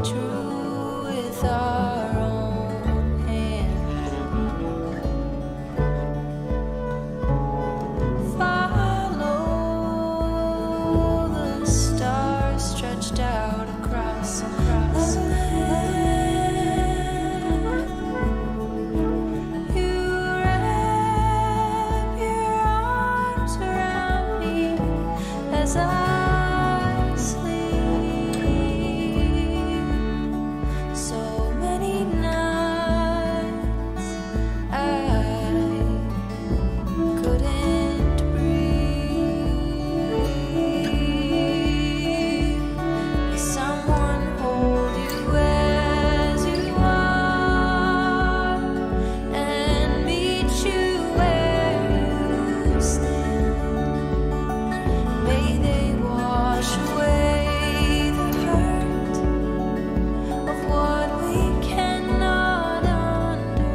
drew with our own hands. Follow the stars stretched out across the land. You wrap your arms around me as I sleep. So many nights I couldn't breathe. May someone hold you as you are and meet you where you stand. May they wash away the hurt of what we cannot understand.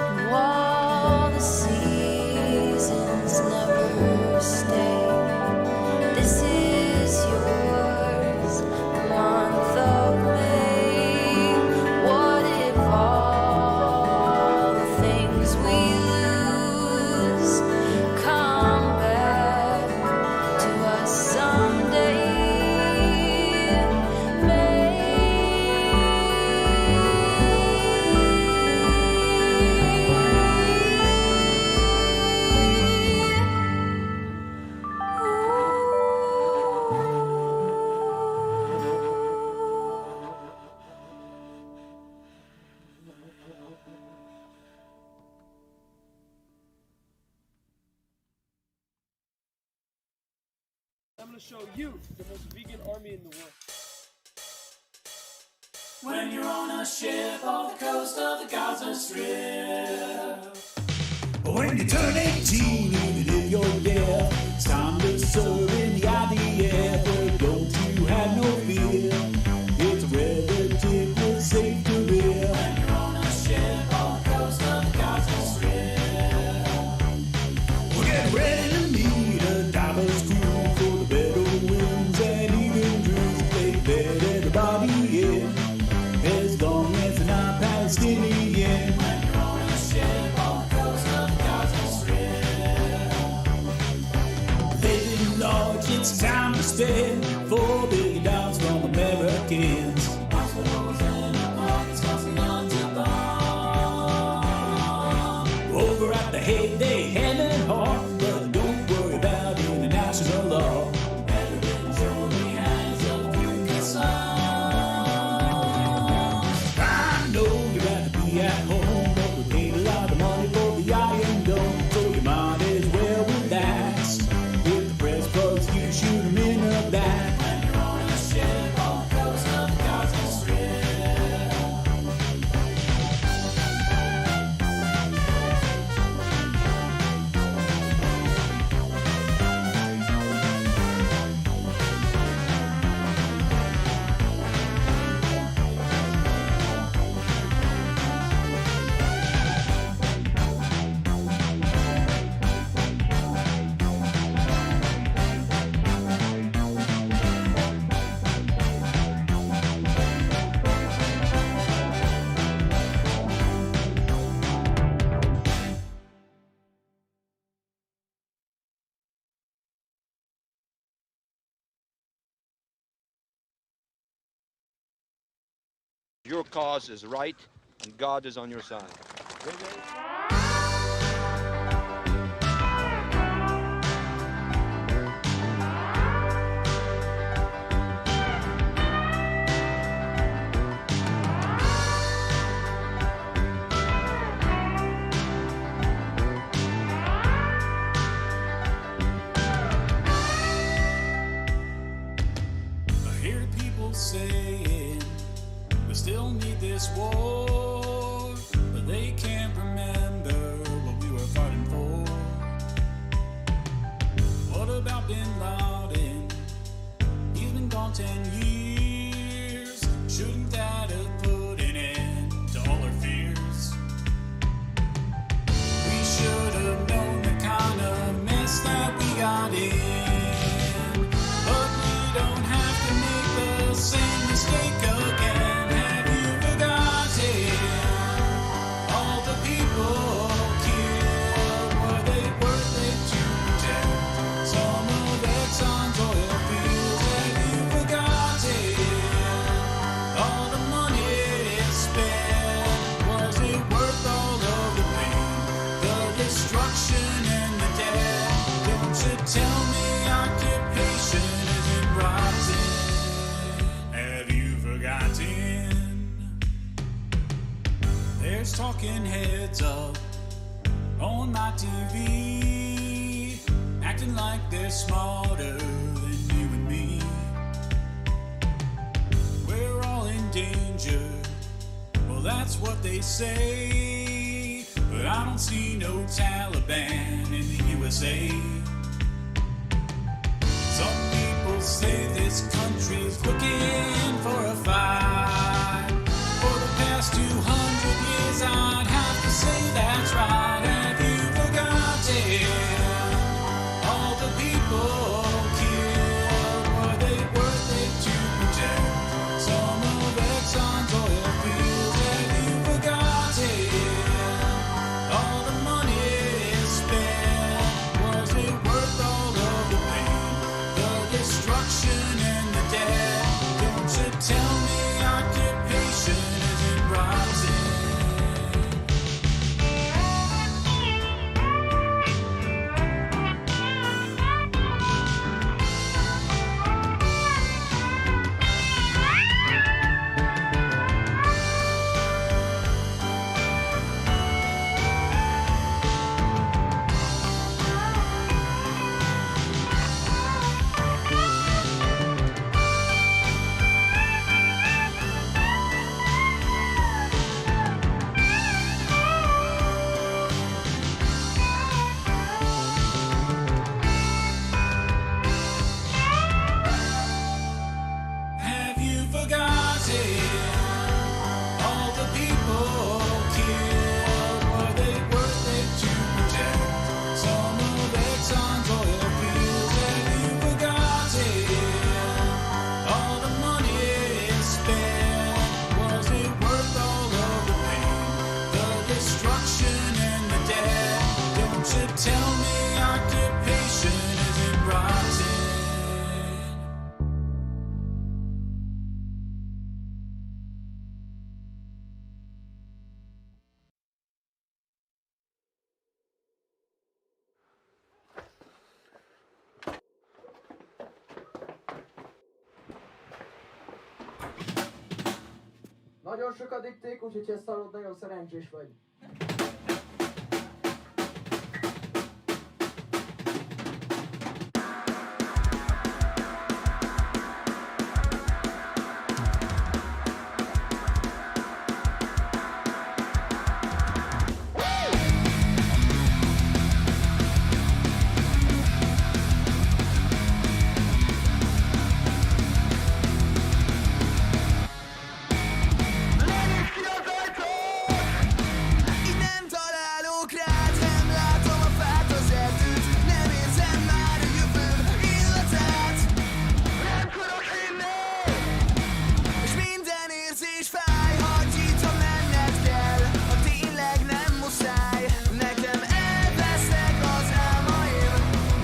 And while the seasons never stay, this is yours, the month of May. What if all the things we lose come back to us someday? I'm gonna show you the most vegan army in the world. When you're on a ship off the coast of the Gaza Strip. When you turn 18 and you live your year, it's time to serve in the IDF. But don't you have no fear, it's a relatively safe career. When you're on a ship off the coast of the Gaza Strip. We'll get ready to meet a diver's crew for the better winds and even dreams. They let everybody in, as long as they're not Palestinian. When you're on a ship off the coast of the Gaza Strip. Living large, it's time to spend $4 billion from Americans. Hospitals and apartments costing on to bomb. Over at the Hague, they hand in heart, but don't worry about international law. Everything's on the hands of I know you'd rather be at home, but we paid a lot of money for the Iron Dome, so you might as well relax. With the press bugs, you shoot them in the back. When you're on a ship off the coast of the Gaza Strip. Your cause is right, and God is on your side. I hear people saying we still need this war, but they can't remember what we were fighting for. What about Bin Laden? He's been gone 10 years. Shouldn't that have put an end there's talking heads up on my TV, acting like they're smarter than you and me. We're all in danger, well that's what they say, but I don't see no Taliban in the USA. Some people say this country's looking for a fight. For the past 200 years I'd have to say that's right. Have you forgotten all the people killed? Were they worth it to protect some of Exxon's oil fields? Have you forgotten all the money spent? Was it worth all of the pain, the destruction and the death? Don't you tell me occupation isn't rising? Have you forgotten all the people killed? Were they worth it to protect some of Exxon's oil fields? Have you forgotten all the money spent? Was it worth all of the pain, the destruction and the death? Don't you tell me occupation isn't rising? Nagyon sokat itték, úgyhogy ezt hallod, nagyon szerencsés vagy. Így nem találok rád, nem látom a fát, az erdőt, nem érzem már a jövőm illatát. Nem tudok hinni, és minden érzés fáj, hagyj itt, ha menned kell, ha tényleg nem muszáj. Nekem elvesznek az álmaim,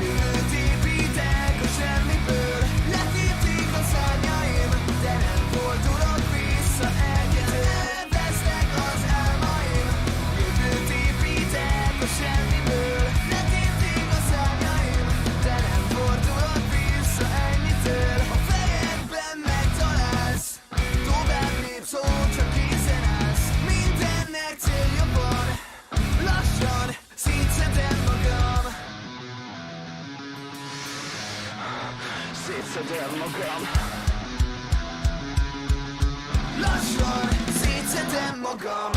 jövőt építek a semmiből. Letépték a szárnyaim, de nem fordulok vissza egyedül. Elvesznek az álmaim, jövőt építek a semmiből. Letépték a szárnyaim, de nem fordulok vissza ennyitől. A fejedben megtalálsz, tovább lépsz, hogyha készen állsz. Mindennek célja van, lassan szétszedem magam. Szétszedem magam. Lassan szétszedem magam.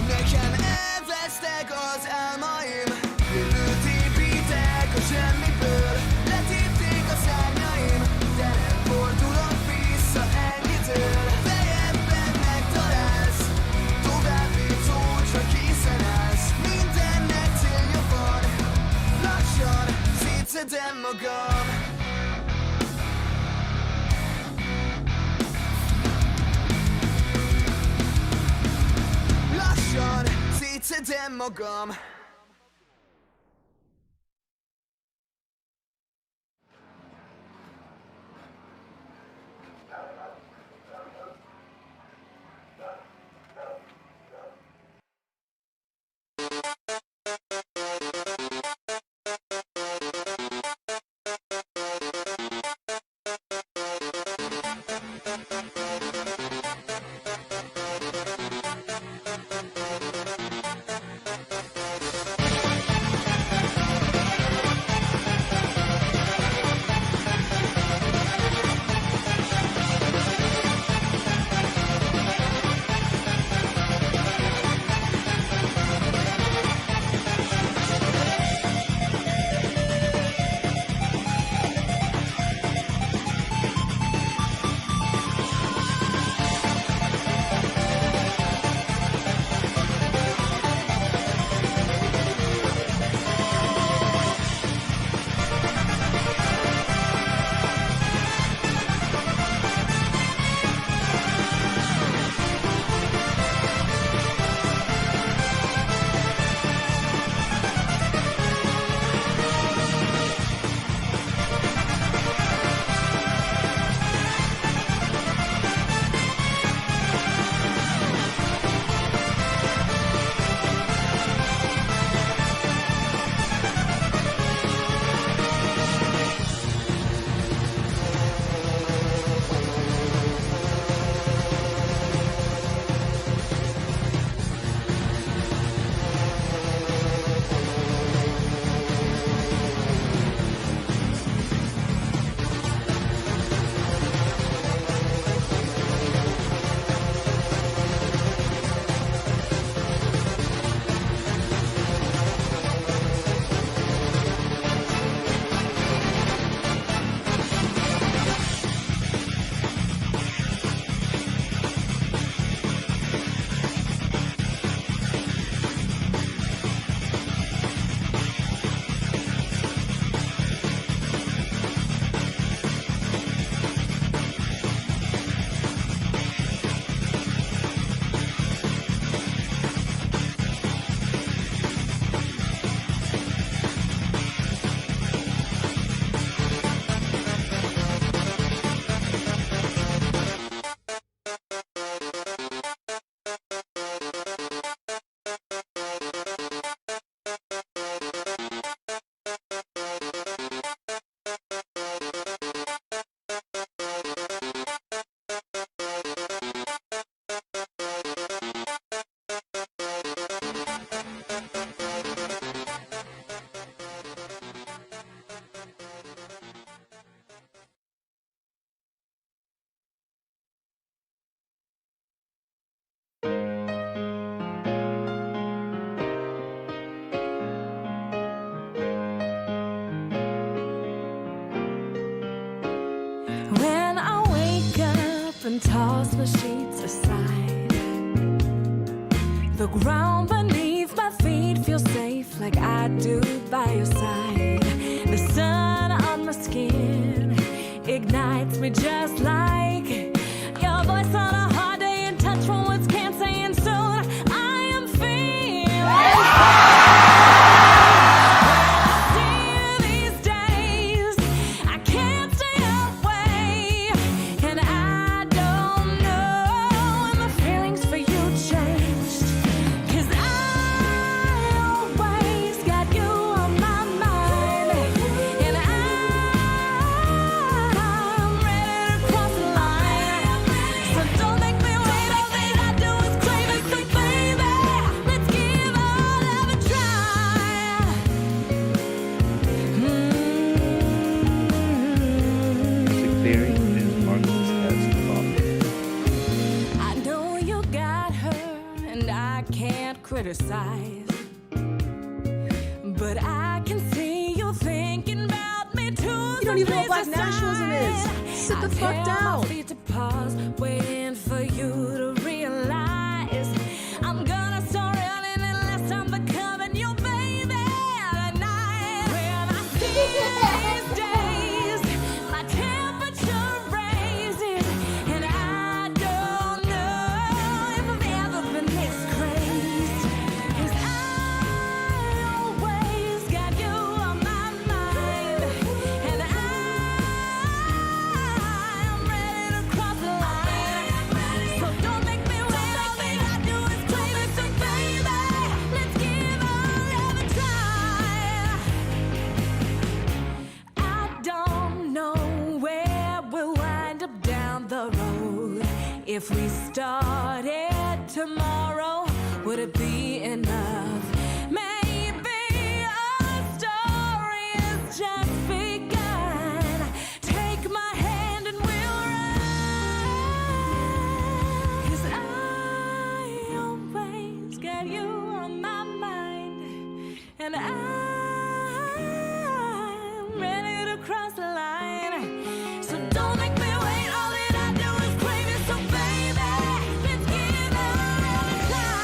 Nekem elvesztek az álmaim, jövőt építek a semmiből. Letépték a szárnyaim, de nem fordulok vissza ennyitől. Fejedben megtalálsz, tovább lépsz, hogyha készen állsz. Mindennek célja van, lassan szétszedem magam. Lassan szétszedem magam. and toss the sheets aside. The ground beneath my feet feels safe like I do by your side. The sun on my skin ignites me just like your voice on a hard day and touch when words can't say, and soon I am feeling. Criticize, but I can see you thinking about me too. You don't even know what black nationalism is. Sit the fuck down. To pause, waiting for you to realize I'm gonna start running unless I'm becoming your baby tonight. When I see these days, my temperature raises, and I don't know if I've ever been this crazy. 'Cause I always got you on my mind, and I'm ready to cross the line. So don't make me wait, all that I do is claim it. So baby, let's give our love a try. I don't know where we'll wind up down the road. If we started tomorrow, would it be enough? Maybe our story has just begun. Take my hand and we'll run. 'Cause I always got you on my mind, and I'm ready to cross the line. So don't make me wait, all that I do is claim it. So baby, let's give our love a try.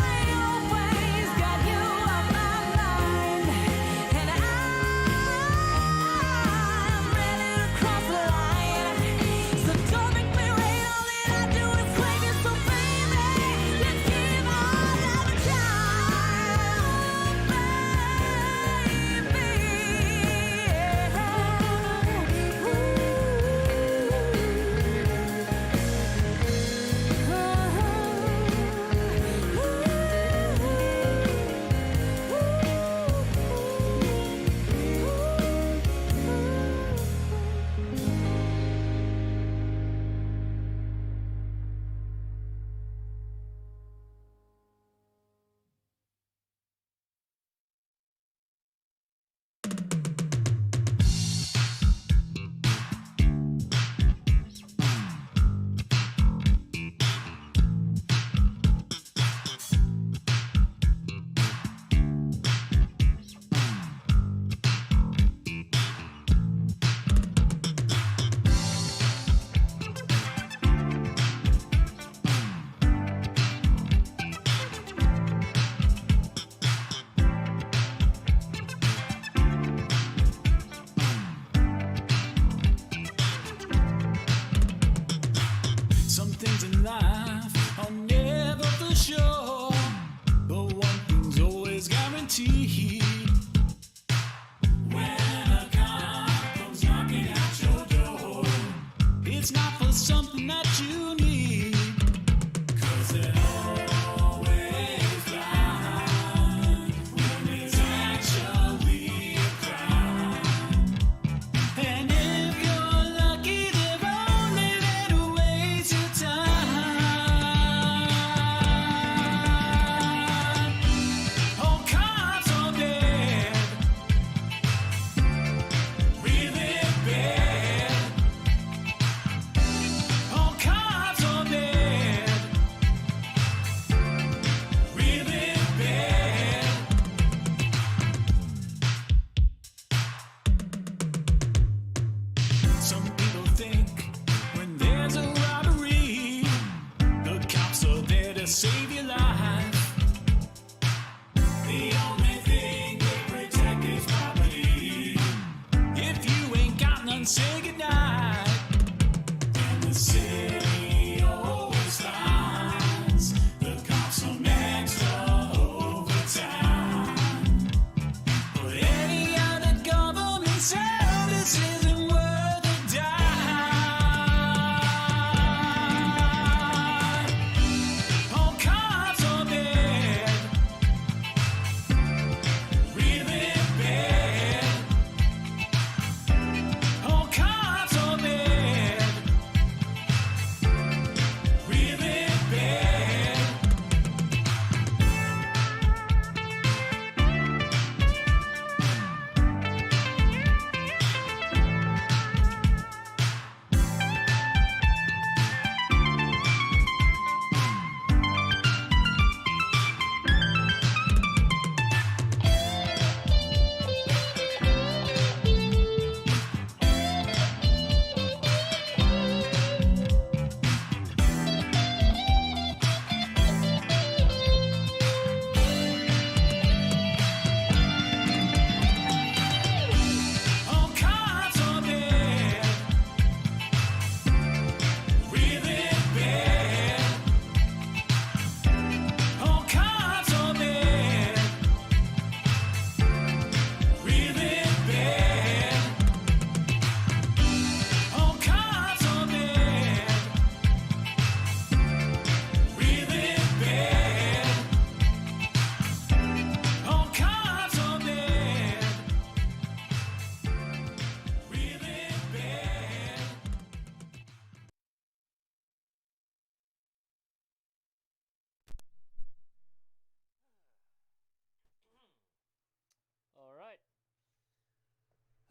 I always got you on my mind, and I'm ready to cross the line. So don't make me wait, all that I do is claim it. So baby, let's give our love a Some things in life are never for sure, but one thing's always guaranteed. When a car comes knocking at your door, it's not for something that you need, 'cause they're always blind when it's actually a crime. And if you're lucky, they're only there to waste your time. Oh, cops are bad, really bad. Oh, cops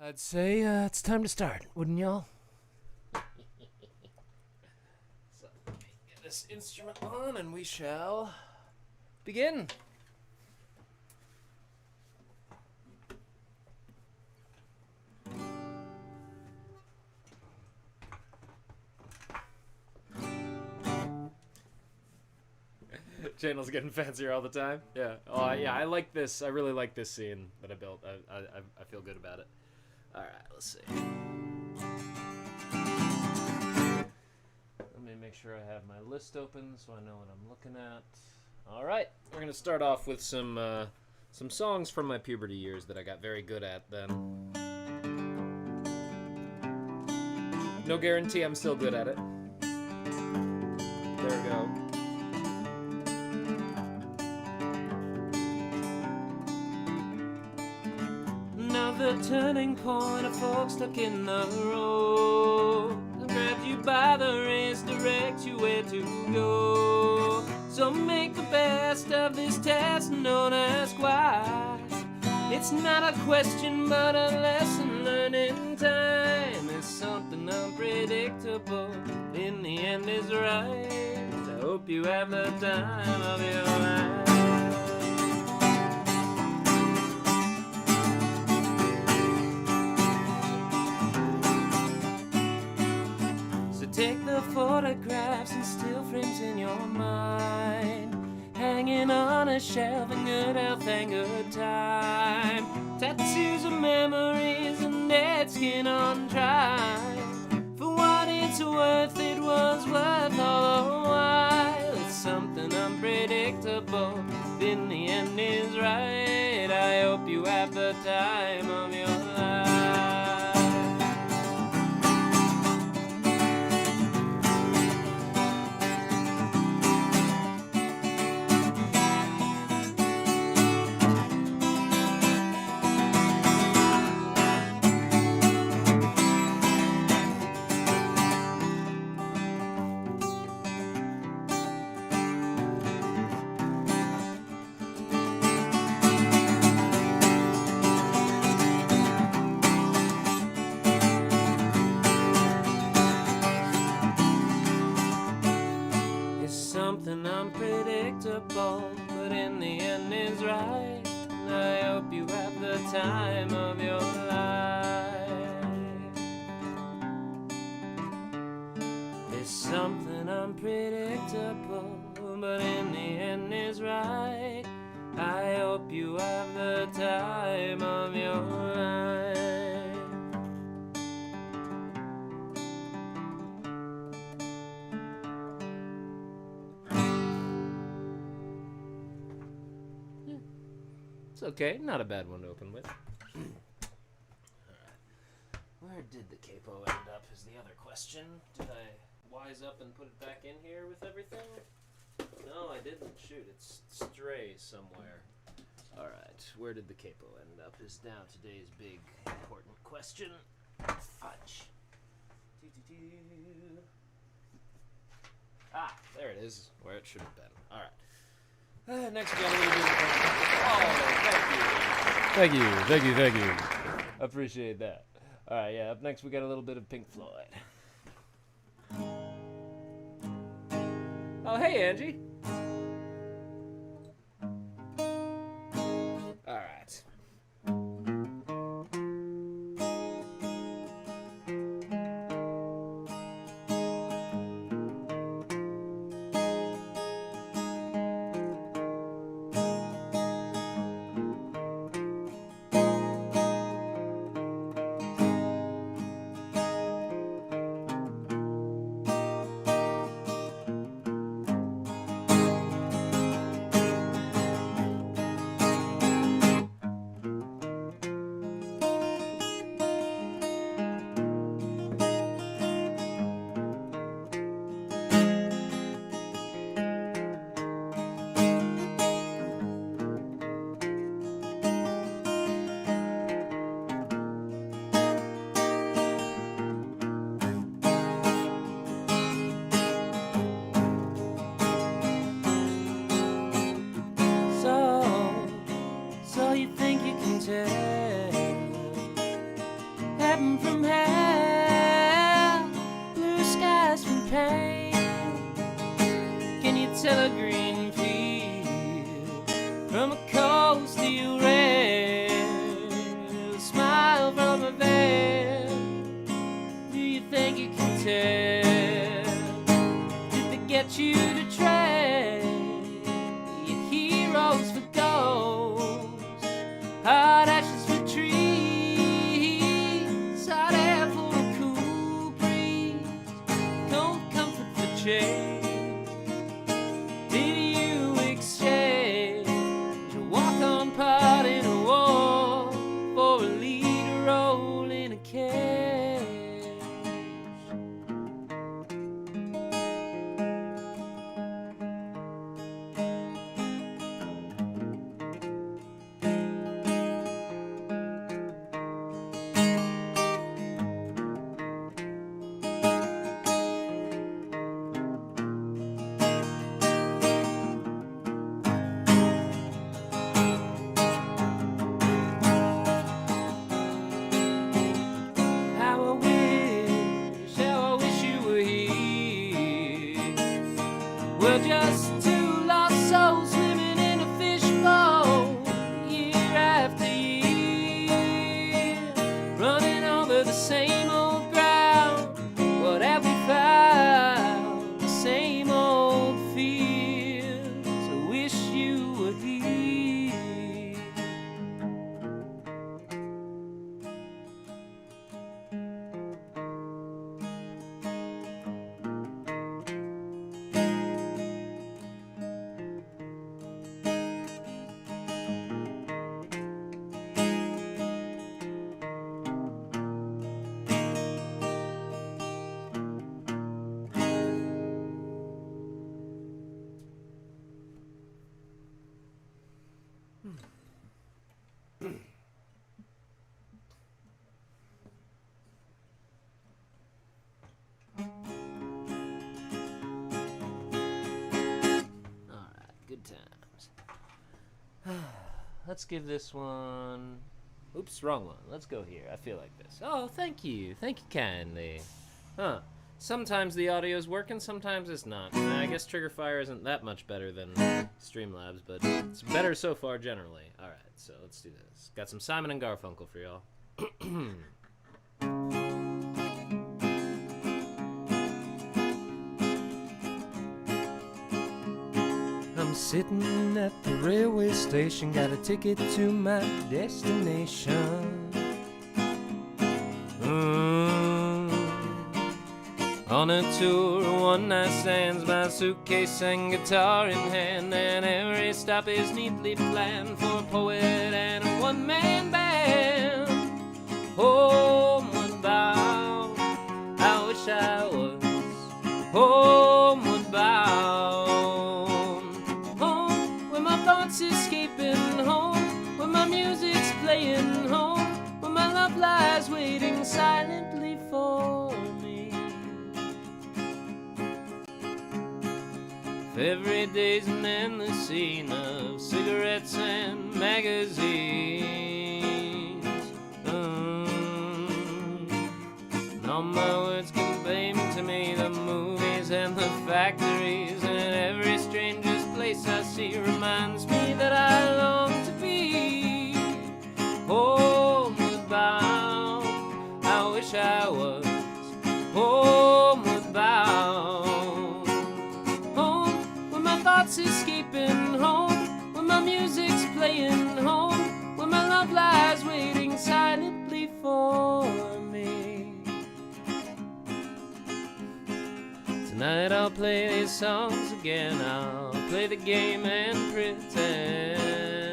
I'd say it's time to start, wouldn't y'all? So, let me get this instrument on and we shall begin. Channel's getting fancier all the time. Yeah. Oh, yeah. I like this. I really like this scene that I built. I feel good about it. All right. Let's see. Let me make sure I have my list open so I know what I'm looking at. All right. We're gonna start off with some songs from my puberty years that I got very good at then. No guarantee I'm still good at it. There we go. Another turning point, a fork stuck in the road. Grab you by the wrist, direct you where to go. So make the best of this test and don't ask why. It's not a question but a lesson learned in time. It's something unpredictable, in the end is right. I hope you have the time of your life. Take the photographs and still frames in your mind, hanging on a shelf in good health and good time. Tattoos of memories and dead skin on trial. For what it's worth, it was worth all the while. It's something unpredictable, in the end is right. I hope you have the time of your life. Something unpredictable, but in the end is right. I hope you have the time of your life. It's something unpredictable, but in the end is right. I hope you have the time of your life. It's okay, not a bad one to open with. Alright. Where did the capo end up is the other question. Did I wise up and put it back in here with everything? No, I didn't. Shoot, it's strays somewhere. Alright, where did the capo end up is now today's big, important question. Fudge. Ah, there it is, where it should have been. Alright. Next we got a little bit of... Oh, thank you. Appreciate that. Alright, yeah, up next we got a little bit of Pink Floyd. Oh, hey, Angie. Alright. pain? Can you tell a green field from a coast you red? A smile from a veil. Do you think you can tell? Did they get you to trade your heroes for ghosts? Hot ashes for trees, hot air for a cool breeze, cold comfort for change. Did you exchange a walk-on part in a war for a lead role in a cage? How I wish you were here. We're just two lost souls swimming in a fishbowl, year after year, running over the same old ground. What have we found? The same old fields. I wish you were here. Good times. Let's give this one. Oops, wrong one. Let's go here. I feel like this. Oh, thank you. Thank you kindly. Huh. Sometimes the audio's working, sometimes it's not. I guess Triggerfire isn't that much better than Streamlabs, but it's better so far generally. Alright, so let's do this. Got some Simon and Garfunkel for y'all. I'm sitting at the railway station, got a ticket to my destination. On a tour, one night stands, my suitcase and guitar in hand, and every stop is neatly planned for a poet and a one-man band. Homeward bound, I wish I was homeward bound. Home, where my thoughts escaping, home, where my music's playing, home, where my love lies waiting silently for me. If every day's an endless scene of cigarettes and magazines, and all my words convey to me the movies and the factories, and every stranger's place I see reminds me that I long to be homeward bound. I wish I was homeward bound. Home, where my thoughts escaping, home, where my music's playing, home, where my love lies waiting silently for me. Tonight I'll play these songs again, I'll play the game and pretend.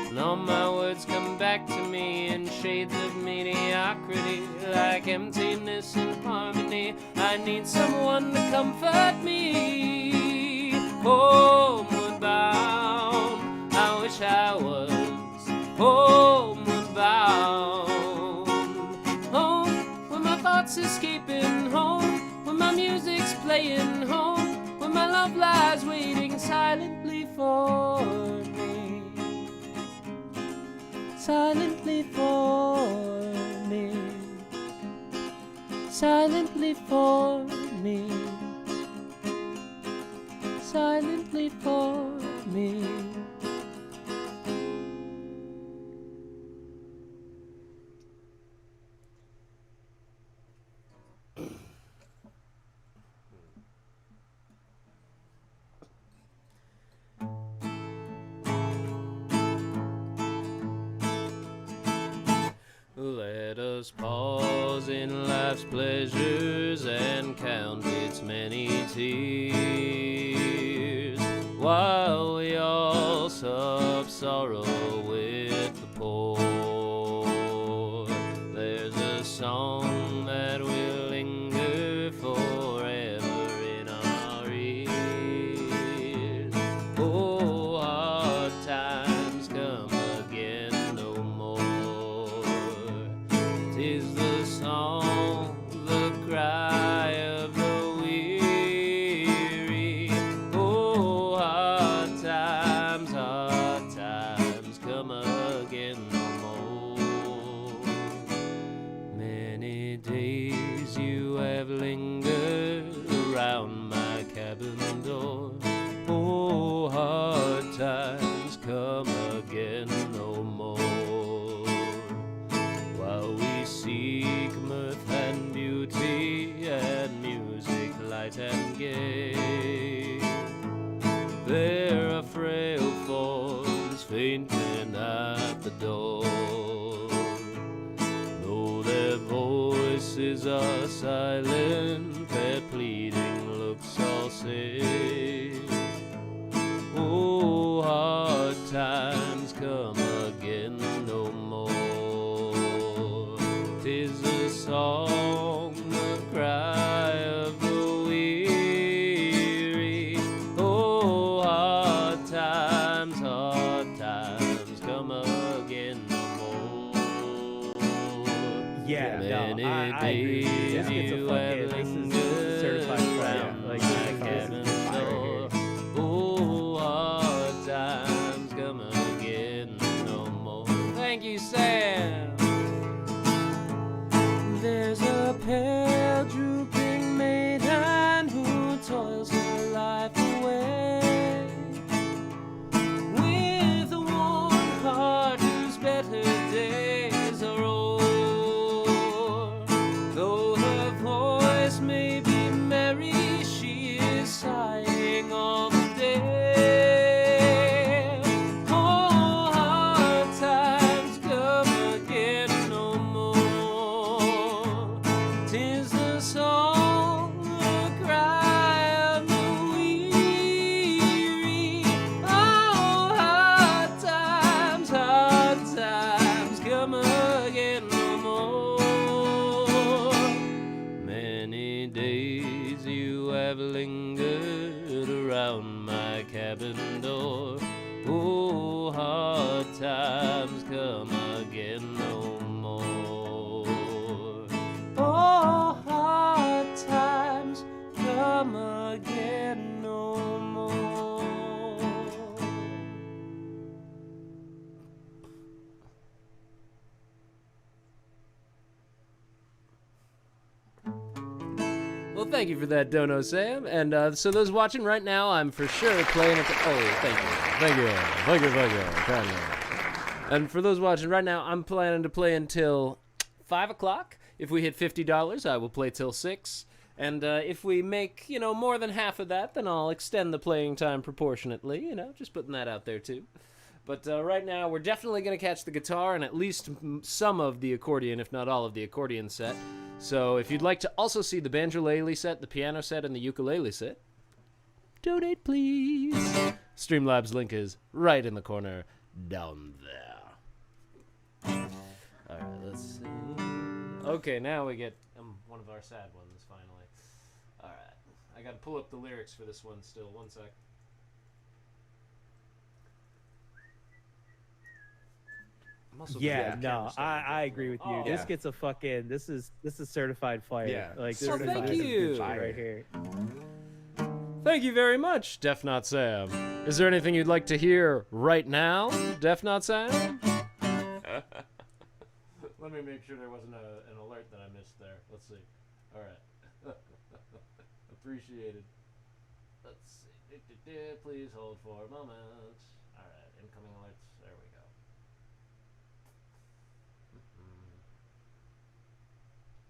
And all my words come back to me in shades of mediocrity, like emptiness and harmony. I need someone to comfort me. Homeward bound, I wish I was homeward bound. Home, where my thoughts escaping, home, where my music's playing, home, where my love lies waiting silently for me. Silently for me. silently for me, silently for me. Let us pause in life's pleasures and count its many tears, while we all sup sorrow with the poor. There's a song that will linger forever in our ears. Oh, hard times come again no more. 'Tis the song, the cry of the weary. Oh, hard times come again no more. Many days you have lingered around my cabin door. Oh, hard times come again no more. While we seek mirth and beauty and music light and gay, there are frail forms fainting at the door. Though their voices are silent, their pleading looks all say, oh, hard times come again no more. 'Tis a song, the cry of the weary. Oh, hard times come again no more. Yeah, Many no, I agree. days This you gets a have fucking, this lingered is certified fire. around Like, my this cabin is fire door. here. Oh, hard times come again no more. Thank you, Sam. There's a pale drooping maiden who toils her life away, with a warm heart whose better days are o'er. Though her voice may be merry, she is sighing all the day. Oh, hard times come again no more. 'Tis the song, the cry of the weary. Oh, hard times come again no more. Many days you have lingered around my cabin door. Oh, hard times come again no more. Oh, hard times come again no more. Well, thank you for that, Dono Sam. And so those watching right now, I'm for sure playing it. Oh, thank you. Thank you. And for those watching right now, I'm planning to play until 5 o'clock. If we hit $50, I will play till 6. And if we make, more than half of that, then I'll extend the playing time proportionately, just putting that out there too. But right now, we're definitely going to catch the guitar and at least some of the accordion, if not all of the accordion set. So if you'd like to also see the banjolele set, the piano set, and the ukulele set, donate, please. Streamlabs link is right in the corner down there. All right, let's see. Okay, now we get one of our sad ones, finally. All right. I got to pull up the lyrics for this one still. One sec. Yeah, no, I agree with you. This gets a fucking this is certified fire. Yeah. Like So this thank is you. good shit right here. Thank you very much, Def Not Sam. Is there anything you'd like to hear right now, Def Not Sam? Let me make sure there wasn't an alert that I missed there. Let's see. All right. Appreciated. Let's see. Please hold for a moment. All right. Incoming alerts. There we go.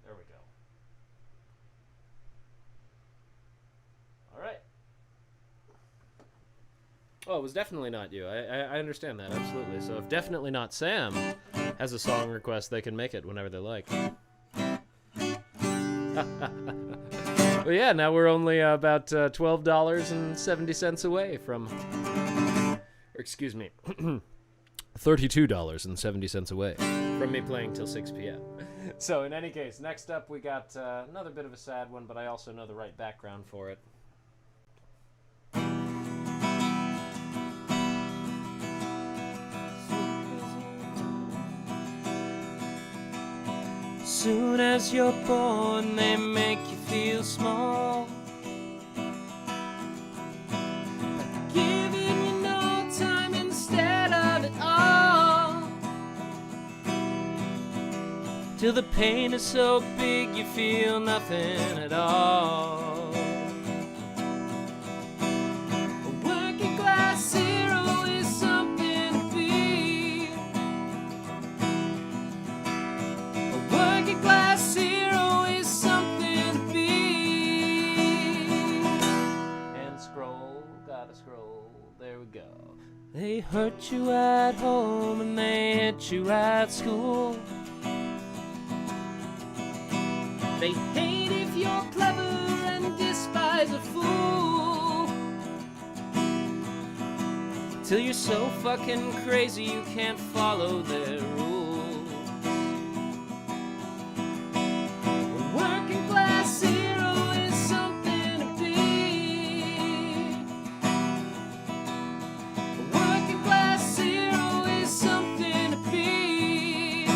There we go. All right. Oh, it was definitely not you. I understand that, absolutely. So if definitely not Sam has a song request, they can make it whenever they like. Well, yeah, now we're only about $12.70 away from... Or excuse me. $32.70 away from me playing till 6 p.m. So in any case, next up we got another bit of a sad one, but I also know the right background for it. Soon as you're born, they make you feel small. Giving you no time instead of it all. Till the pain is so big you feel nothing at all. A working class hero is something to be. A working class hero is something to be. And scroll, gotta scroll, there we go. They hurt you at home and they hit you at school. They hate if you're clever and despise a fool. Till you're so fucking crazy you can't follow their rules. A working class hero is something to be. A working class hero is something to be.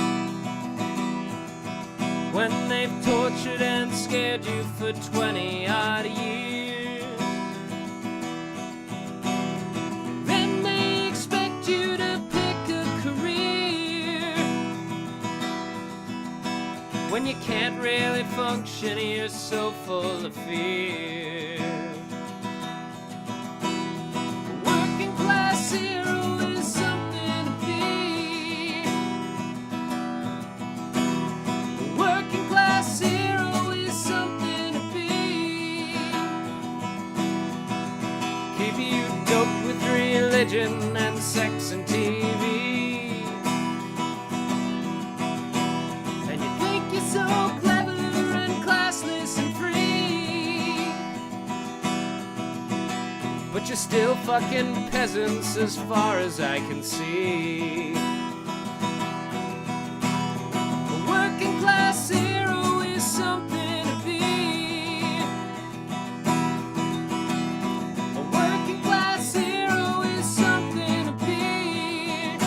When they've tortured and scared you for 20 odd years, then they expect you to pick a career. When you can't really function, you're so full of fear. A working class hero is something to be. A working class hero is something to be. Keep you doped with religion and sex and TV. And you think you're so clever and classless and free. But you're still fucking peasants as far as I can see. A working class hero is something to be. A working class hero is something to be.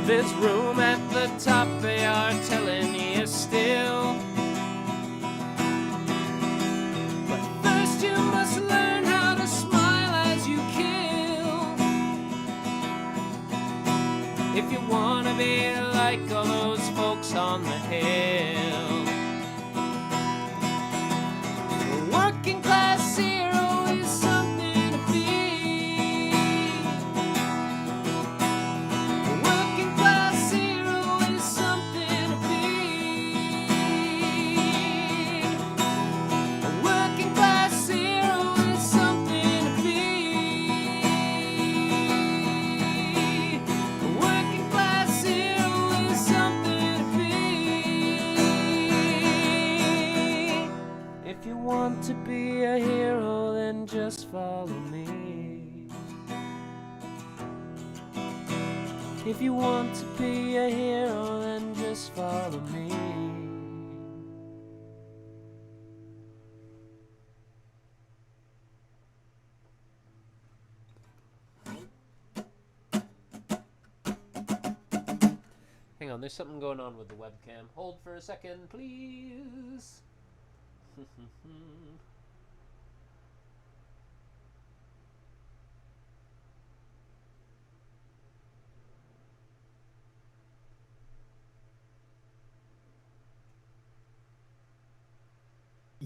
There's room at the top, they are telling you still. But first you must learn how to smile as you kill. If you wanna be like all those folks on the hill. A working class hero is something to be. A working class hero is something to be. A working class hero is something to be. A working class hero is something to be. If you want to be a hero, then just follow me. If you want to be a hero, then just follow me. Hang on, there's something going on with the webcam. Hold for a second, please.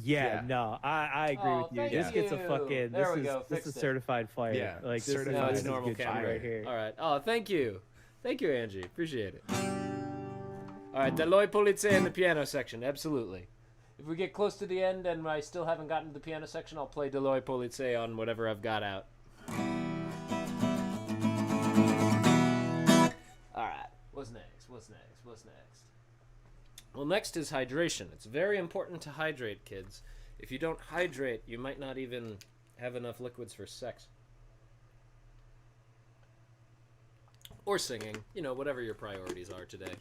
Yeah, no, I agree Oh, with you. thank This gets a you. fucking. There This we is go, this fixed is it. certified fire. Yeah, like this certified is, No, this it's is normal good shit camera right here. All right. Oh, thank you. Thank you, Angie. Appreciate it. All right, Deloy Police in the piano section. Absolutely. If we get close to the end and I still haven't gotten to the piano section, I'll play Deloy Police on whatever I've got out. All right. What's next? What's next? What's next? Well, next is hydration. It's very important to hydrate, kids. If you don't hydrate, you might not even have enough liquids for sex. Or singing. You know, whatever your priorities are today.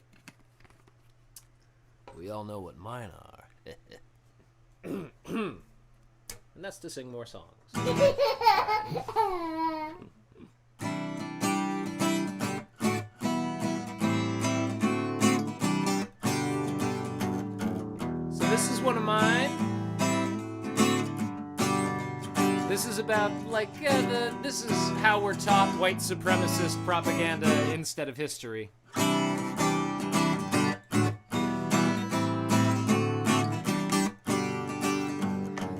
We all know what mine are. And that's to sing more songs. So this is one of mine. This is about, like, this is how we're taught white supremacist propaganda instead of history.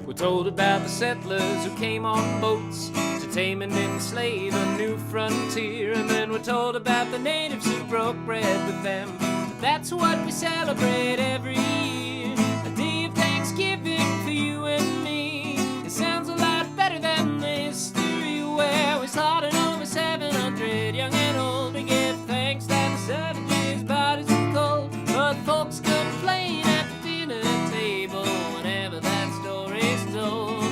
We're told about the settlers who came on boats to tame and enslave a new frontier. And then we're told about the natives who broke bread with them. But that's what we celebrate every year. A day of Thanksgiving for you and me. It sounds a lot better than the history where we slaughtered over 700 young and old. We give thanks that the savages' bodies were cold. But folks complain at the dinner table whenever that story's told.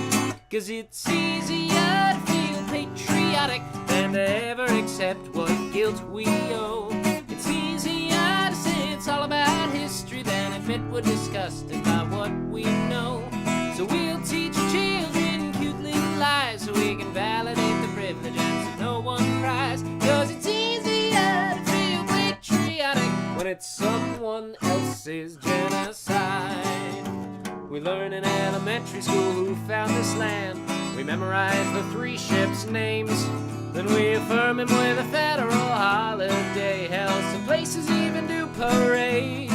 'Cause it's easier to feel patriotic than to ever accept what guilt we owe. It's easier to say it's all about history than admit we're disgusted by what we know. So we'll teach children cute little lies so we can validate the privilege and so no one cries. 'Cause it's easier to feel patriotic when it's someone else's genocide. We learn in elementary school who found this land. We memorize the 3 ships' names. Then we affirm him with a federal holiday. Hell, some places even do parades.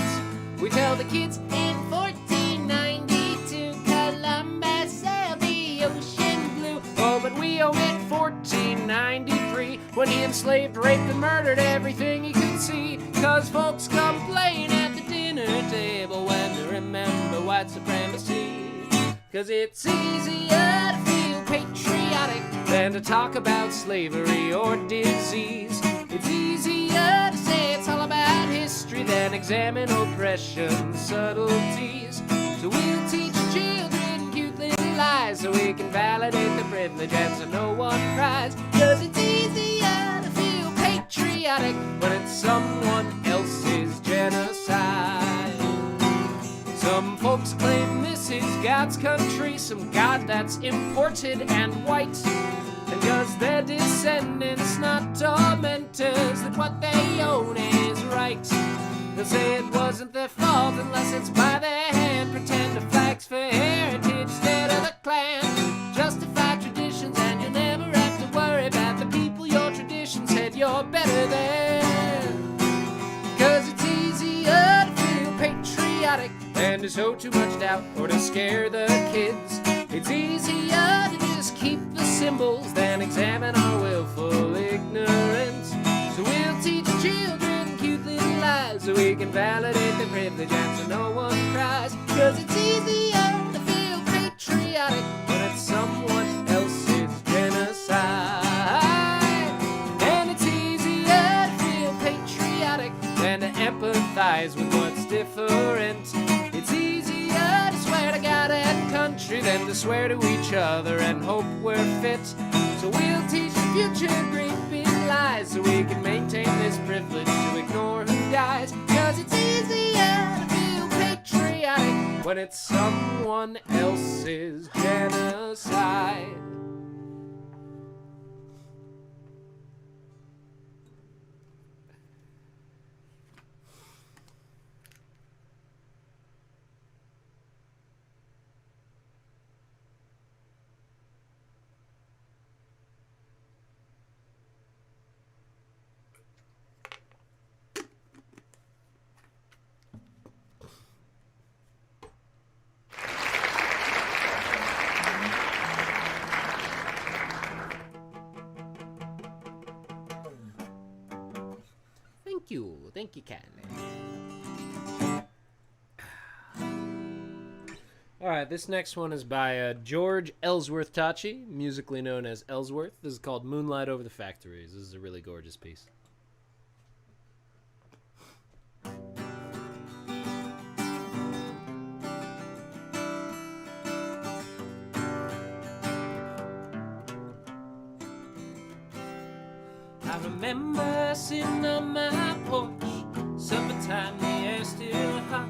We tell the kids in 1492 Columbus sailed the ocean blue. Oh, but we omit 1493 when he enslaved, raped, and murdered everything he could see. 'Cause folks complain at the dinner table when they remember white supremacy. 'Cause it's easier to feel patriotic than to talk about slavery or disease. It's easier to say it's all about history than examine oppression subtleties. So we'll teach children cute little lies so we can validate the privilege and so no one cries. 'Cause it's easier to feel patriotic when it's someone else's genocide. Some folks claim this is God's country, some God that's imported and white. And 'cause they're descendants, not tormentors, that what they own is right. They'll say it wasn't their fault unless it's by their hand. Pretend the flag's for heritage instead of the clan. Justify traditions and you'll never have to worry about the people your tradition said you're better than. 'Cause it's easier to feel patriotic than to sow too much doubt or to scare the kids. It's easier to just keep the symbols than examine our willful ignorance. So we'll teach children cute little lies so we can validate the privilege and so no one cries. 'Cause it's easier to feel patriotic when it's someone else's genocide. And it's easier to feel patriotic than to empathize with what's different. It's easier to swear to God and country than to swear to each other and hope we're fit. So we'll teach the future great big lies so we can maintain this privilege to ignore who dies. 'Cause it's easier to feel patriotic when it's someone else's genocide. Thank you kindly. All right, this next one is by George Ellsworth Tachi, musically known as Ellsworth. This is called Moonlight Over the Factories. This is a really gorgeous piece. I remember sitting on my porch, summertime, the air still hot,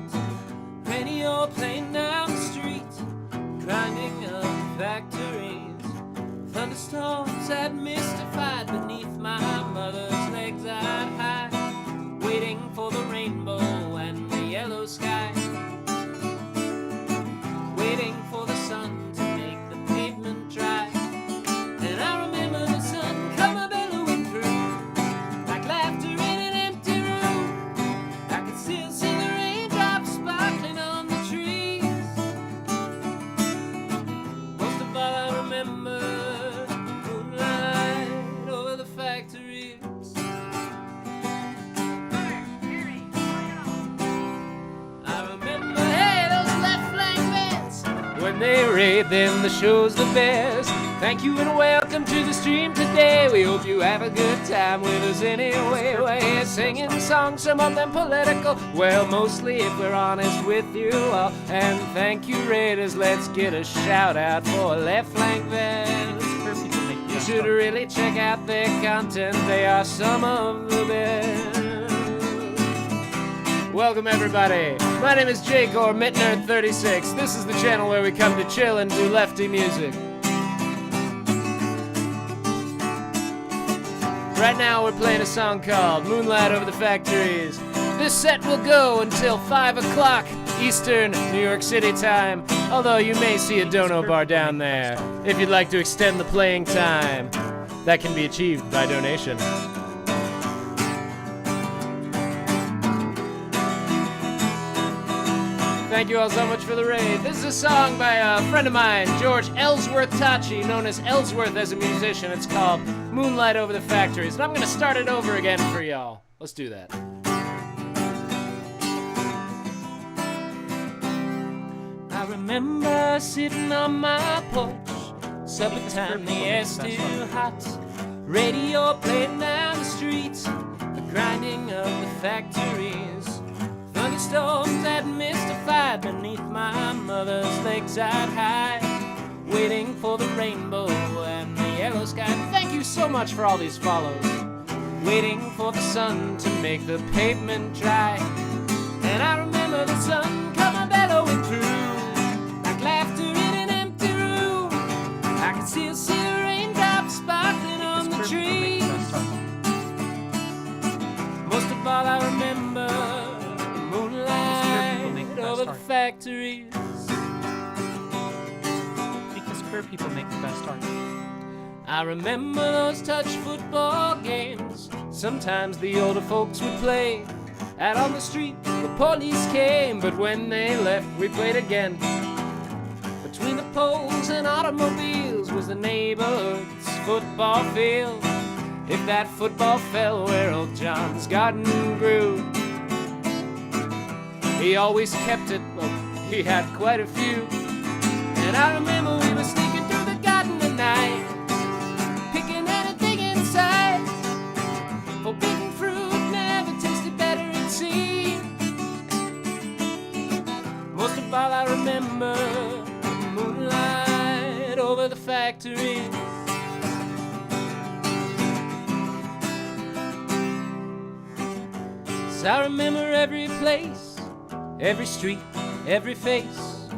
radio playing down the street, grinding up factories. Thunderstorms had mystified beneath my mother's legs I'd hide, waiting for the rainbow and the yellow sky, waiting for the sun to make the pavement dry. And I remember the sun come a-bellowing through, like laughter in an empty room. I could still see the raindrops sparkling on the trees. Most of all I remember, moonlight over the factories. I remember, hey, those left flank beds, when they raid them the show's the best. Thank you and welcome to the stream today. We hope you have a good time with us anyway. We're here singing songs, some of them political. Well, mostly if we're honest with you all. And thank you, Raiders. Let's get a shout out for Left Flank Vans. You should really check out their content. They are some of the best. Welcome everybody. My name is Jake or Mitnerd36. This is the channel where we come to chill and do lefty music. Right now we're playing a song called Moonlight Over the Factories. This set will go until 5 o'clock Eastern New York City time, although you may see a dono bar down there if you'd like to extend the playing time. That can be achieved by donation. Thank you all so much for the raid. This is a song by a friend of mine, George Ellsworth Tachi, known as Ellsworth as a musician. It's called Moonlight Over the Factories. And I'm going to start it over again for y'all. Let's do that. I remember sitting on my porch, supper time, the air still hot, radio playing down the streets, the grinding of the factories. Thunderstorms that mystified beneath my mother's legs I'd hide, waiting for the rainbow and the yellow sky. Thank you so much for all these follows. Waiting for the sun to make the pavement dry. And I remember the sun come a-bellowing through, like laughter in an empty room. I could still see the raindrops sparkling on the trees. Most of all I remember, moonlight over the factories. Because queer people make the best art. I remember those touch football games. Sometimes the older folks would play. Out on the street, the police came, but when they left, we played again. Between the poles and automobiles was the neighborhood's football field. If that football fell where old John's garden grew, he always kept it, well, he had quite a few. And I remember we were sneaking through the garden at night, picking anything inside. Forbidden fruit never tasted better, it seemed. Most of all I remember, moonlight over the factories. I remember every place, every street, every face,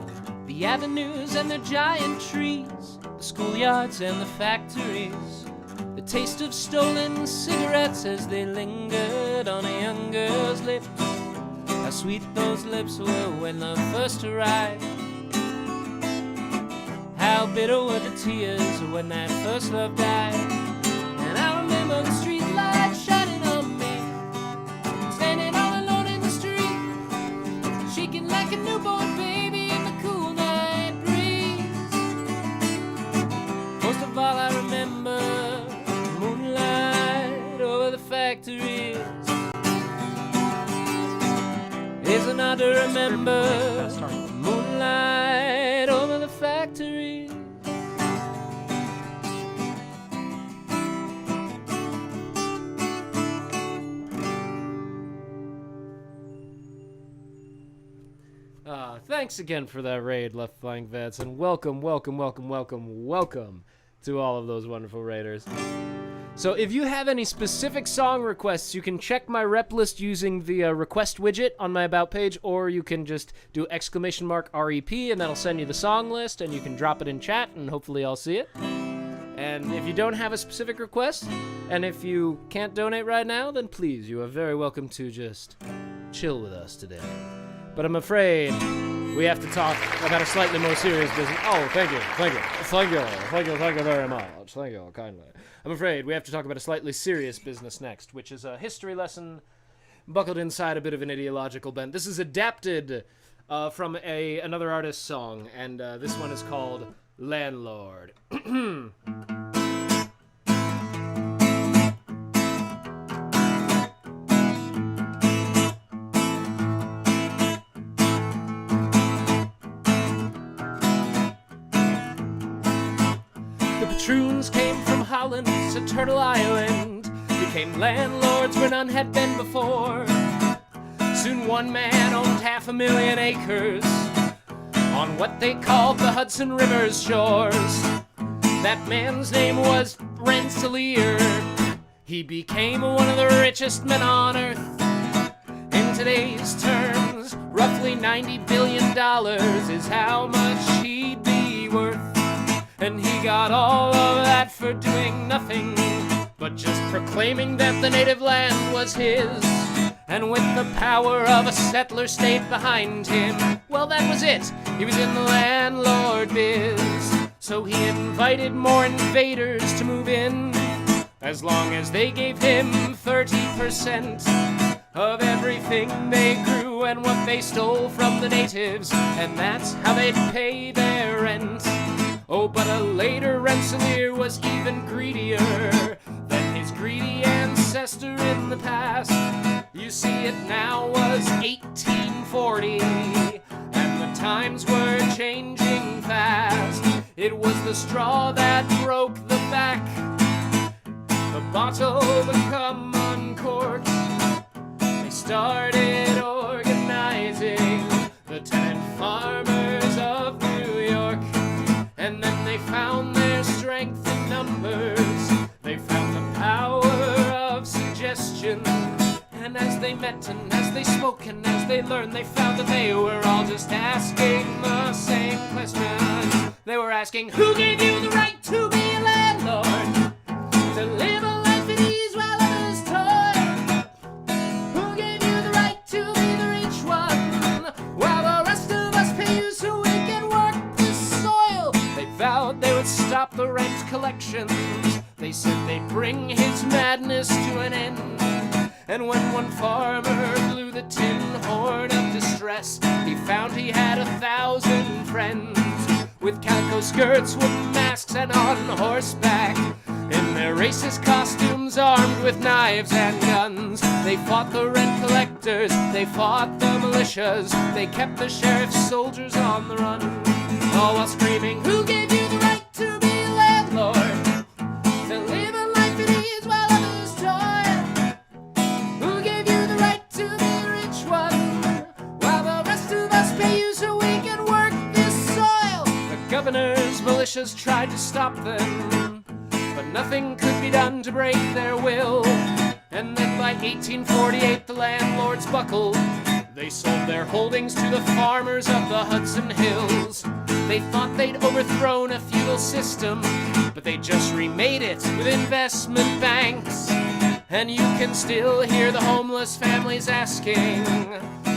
the avenues and their giant trees, the schoolyards and the factories, the taste of stolen cigarettes as they lingered on a young girl's lips. How sweet those lips were when love first arrived. How bitter were the tears when that first love died. And I remember the street lights shining on me, standing all alone in the street, shaking like a newborn baby in the cool night breeze. Most of all I remember, moonlight over the factories. Isn't hard to remember. Best start. Moonlight over the factory. Thanks again for that raid, Left Flank Vets, and welcome to all of those wonderful raiders. So if you have any specific song requests, you can check my rep list using the request widget on my About page, or you can just do !REP, and that'll send you the song list, and you can drop it in chat, and hopefully I'll see it. And if you don't have a specific request, and if you can't donate right now, then please, you are very welcome to just chill with us today. But I'm afraid we have to talk about a slightly more serious business. Oh, thank you very much. Thank you kindly. I'm afraid we have to talk about a slightly serious business next, which is a history lesson buckled inside a bit of an ideological bent. This is adapted from another artist's song, and this one is called Landlord. Patroons came from Holland to Turtle Island, became landlords where none had been before. Soon one man owned 500,000 acres on what they called the Hudson River's shores. That man's name was Rensselaer. He became one of the richest men on earth. In today's terms, roughly $90 billion is how much he'd be worth. And he got all of that for doing nothing but just proclaiming that the native land was his. And with the power of a settler state behind him, well, that was it. He was in the landlord biz. So he invited more invaders to move in, as long as they gave him 30% of everything they grew and what they stole from the natives. And that's how they'd pay their rent. Oh, but a later Rensselaer was even greedier than his greedy ancestor in the past. You see, it now was 1840, and the times were changing fast. It was the straw that broke the back, the bottle become uncorked. They started organizing the tenant farmers of New York. And then they found their strength in numbers. They found the power of suggestion. And as they met and as they spoke and as they learned, they found that they were all just asking the same question. They were asking, who gave you the right to be a landlord? To live a life at ease while others toil? Who gave you the right to be the rich one, while the rest of us pay you so we can work this soil? They vowed they would stop the rent collections. They said they'd bring his madness to an end. And when one farmer blew the tin horn of distress, he found he had 1,000 friends, with calico skirts, wooden masks, and on horseback, in their racist costumes, armed with knives and guns. They fought the rent collectors, they fought the militias, they kept the sheriff's soldiers on the run, all while screaming, who gave you the right to be a landlord? To live a life at ease while others toil? Who gave you the right to be a rich one, while the rest of us pay you so we can work this soil? The governor's militias tried to stop them, but nothing could be done to break their will. And then by 1848 the landlords buckled. They sold their holdings to the farmers of the Hudson Hills. They thought they'd overthrown a feudal system, but they just remade it with investment banks. And you can still hear the homeless families asking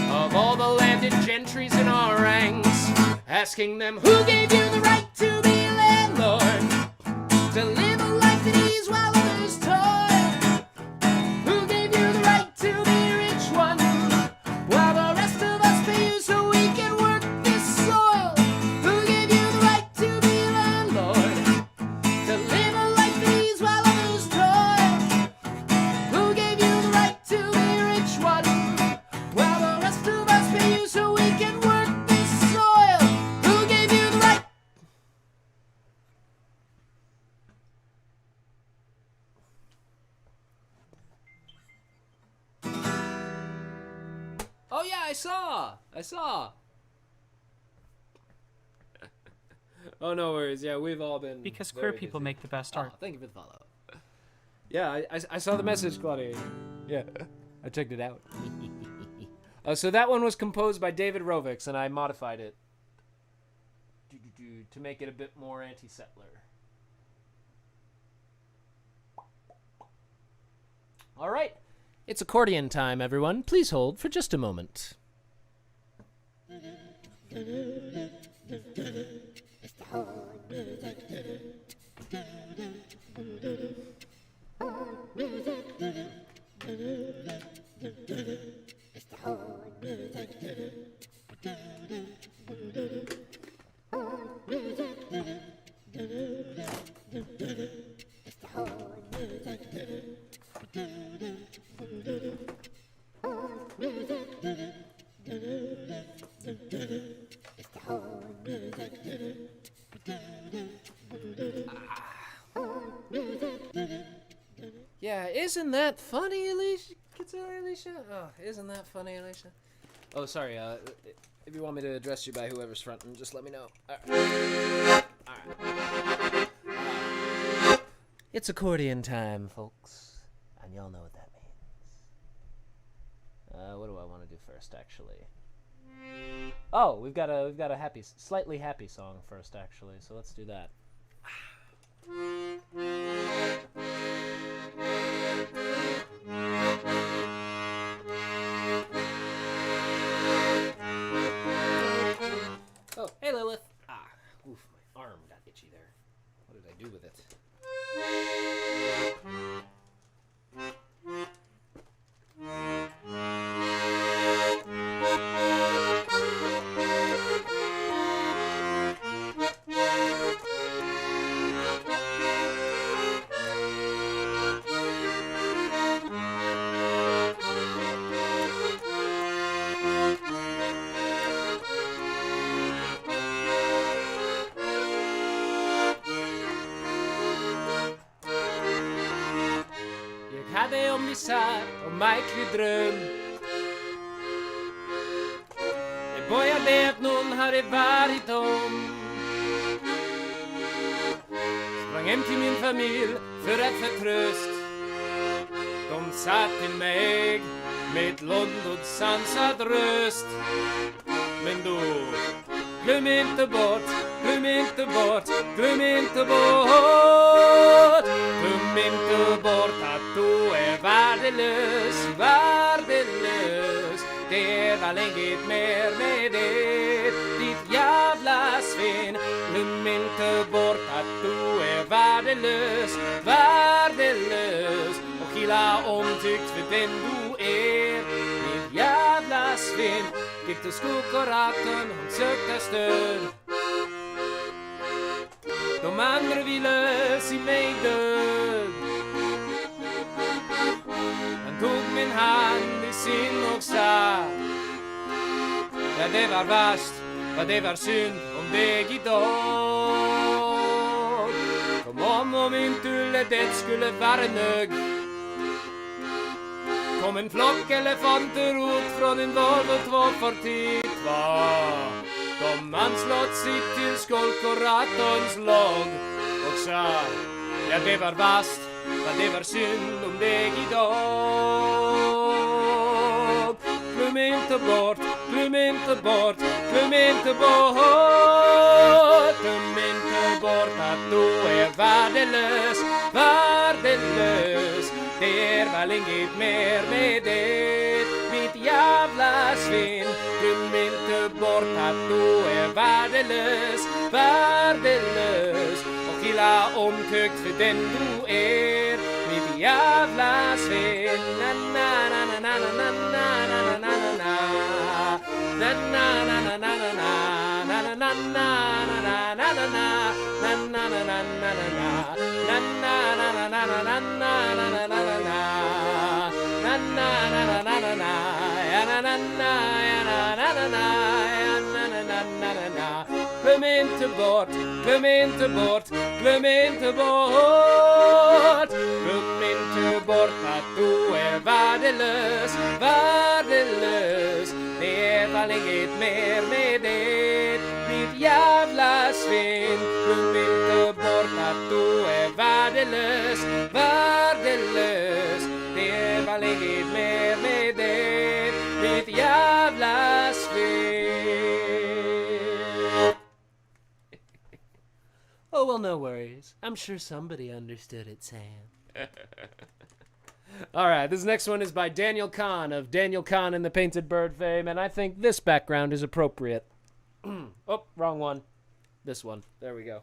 of all the landed gentries in our ranks, asking them, who gave you the right to be a landlord? To live a life at ease while others toil? Who gave you the right to be a rich one, while the rest of us pay you so we can work this soil? Who gave you the right to be a landlord? To live a life at ease while others toil? Who gave you the right to be a rich one, while the rest of us I saw. Oh, no worries. Yeah, we've all been Because queer very people busy. make the best art. Oh, thank you for the follow. Yeah, I saw the message, Claudia. Yeah, I checked it out. So that one was composed by David Rovix, and I modified it to make it a bit more anti-settler. All right, it's accordion time, everyone. Please hold for just a moment. Yeah, isn't that funny, Alicia? Oh, isn't that funny, Alicia? Oh, sorry. If you want me to address you by whoever's fronting, just let me know. All right. It's accordion time, folks, and y'all know what that means. What do I want to do first, actually? Oh, we've got a slightly happy song first, actually. So let's do that. Oh, hey Lilith. Oof, my arm got itchy there. What did I do with it? Hade om misär och märklig dröm. Det började att någon hade varit om. Sprang hem till min familj för att få tröst. De sa till mig med ett långt sansad röst. Men då, glöm inte bort, glöm inte bort, glöm inte bort. Glöm inte bort att du är värdelös, värdelös. Det var länge mer med det, ditt jävla svin. Glöm inte bort att du är värdelös, värdelös. Och illa omtyckt för den du är, ditt jävla svin. Gick till skokoraten, hon sökte stöd. De andra ville se mig död. Han tog min hand i sin och sa: ja, det var värst, vad det var synd om dig idag. Kom om inte det skulle vara nöjd. Kom en flock elefanter ut från en Volvo 240 var. De anslöt sig till skolkoratorns lag och sa: ja, det var vast, vad det var synd om dig idag. Glöm inte bort, glöm inte bort, glöm inte bort. Glöm inte bort att du är värdelös, värdelös. Det är väl inget mer med det, mitt jävla svin. Glöm inte bort att du är värdelös, värdelös. Och illa omtyckt för den du är, mitt jävla svin. Na na na na na na na na na na na. Na na na na na na na na na na na na na na na. Na na na na na na na. Na na na na na na na na na na na. Na na na na na na na. Ya na na na ya na na na na. Ya na na na na na na. Glöm inte bort, glöm inte bort, glöm inte bort. Glöm inte bort att du är värdelös, värdelös. Det är väl inget mer med det. Ditt jävla svin, glöm inte bort att du är värdelös, värdelös. Det är väl inget mer med det, ditt jävla svin. Oh, well, no worries. I'm sure somebody understood it, Sam. All right, this next one is by Daniel Kahn of Daniel Kahn and the Painted Bird fame, and I think this background is appropriate. Oh, wrong one. This one. There we go.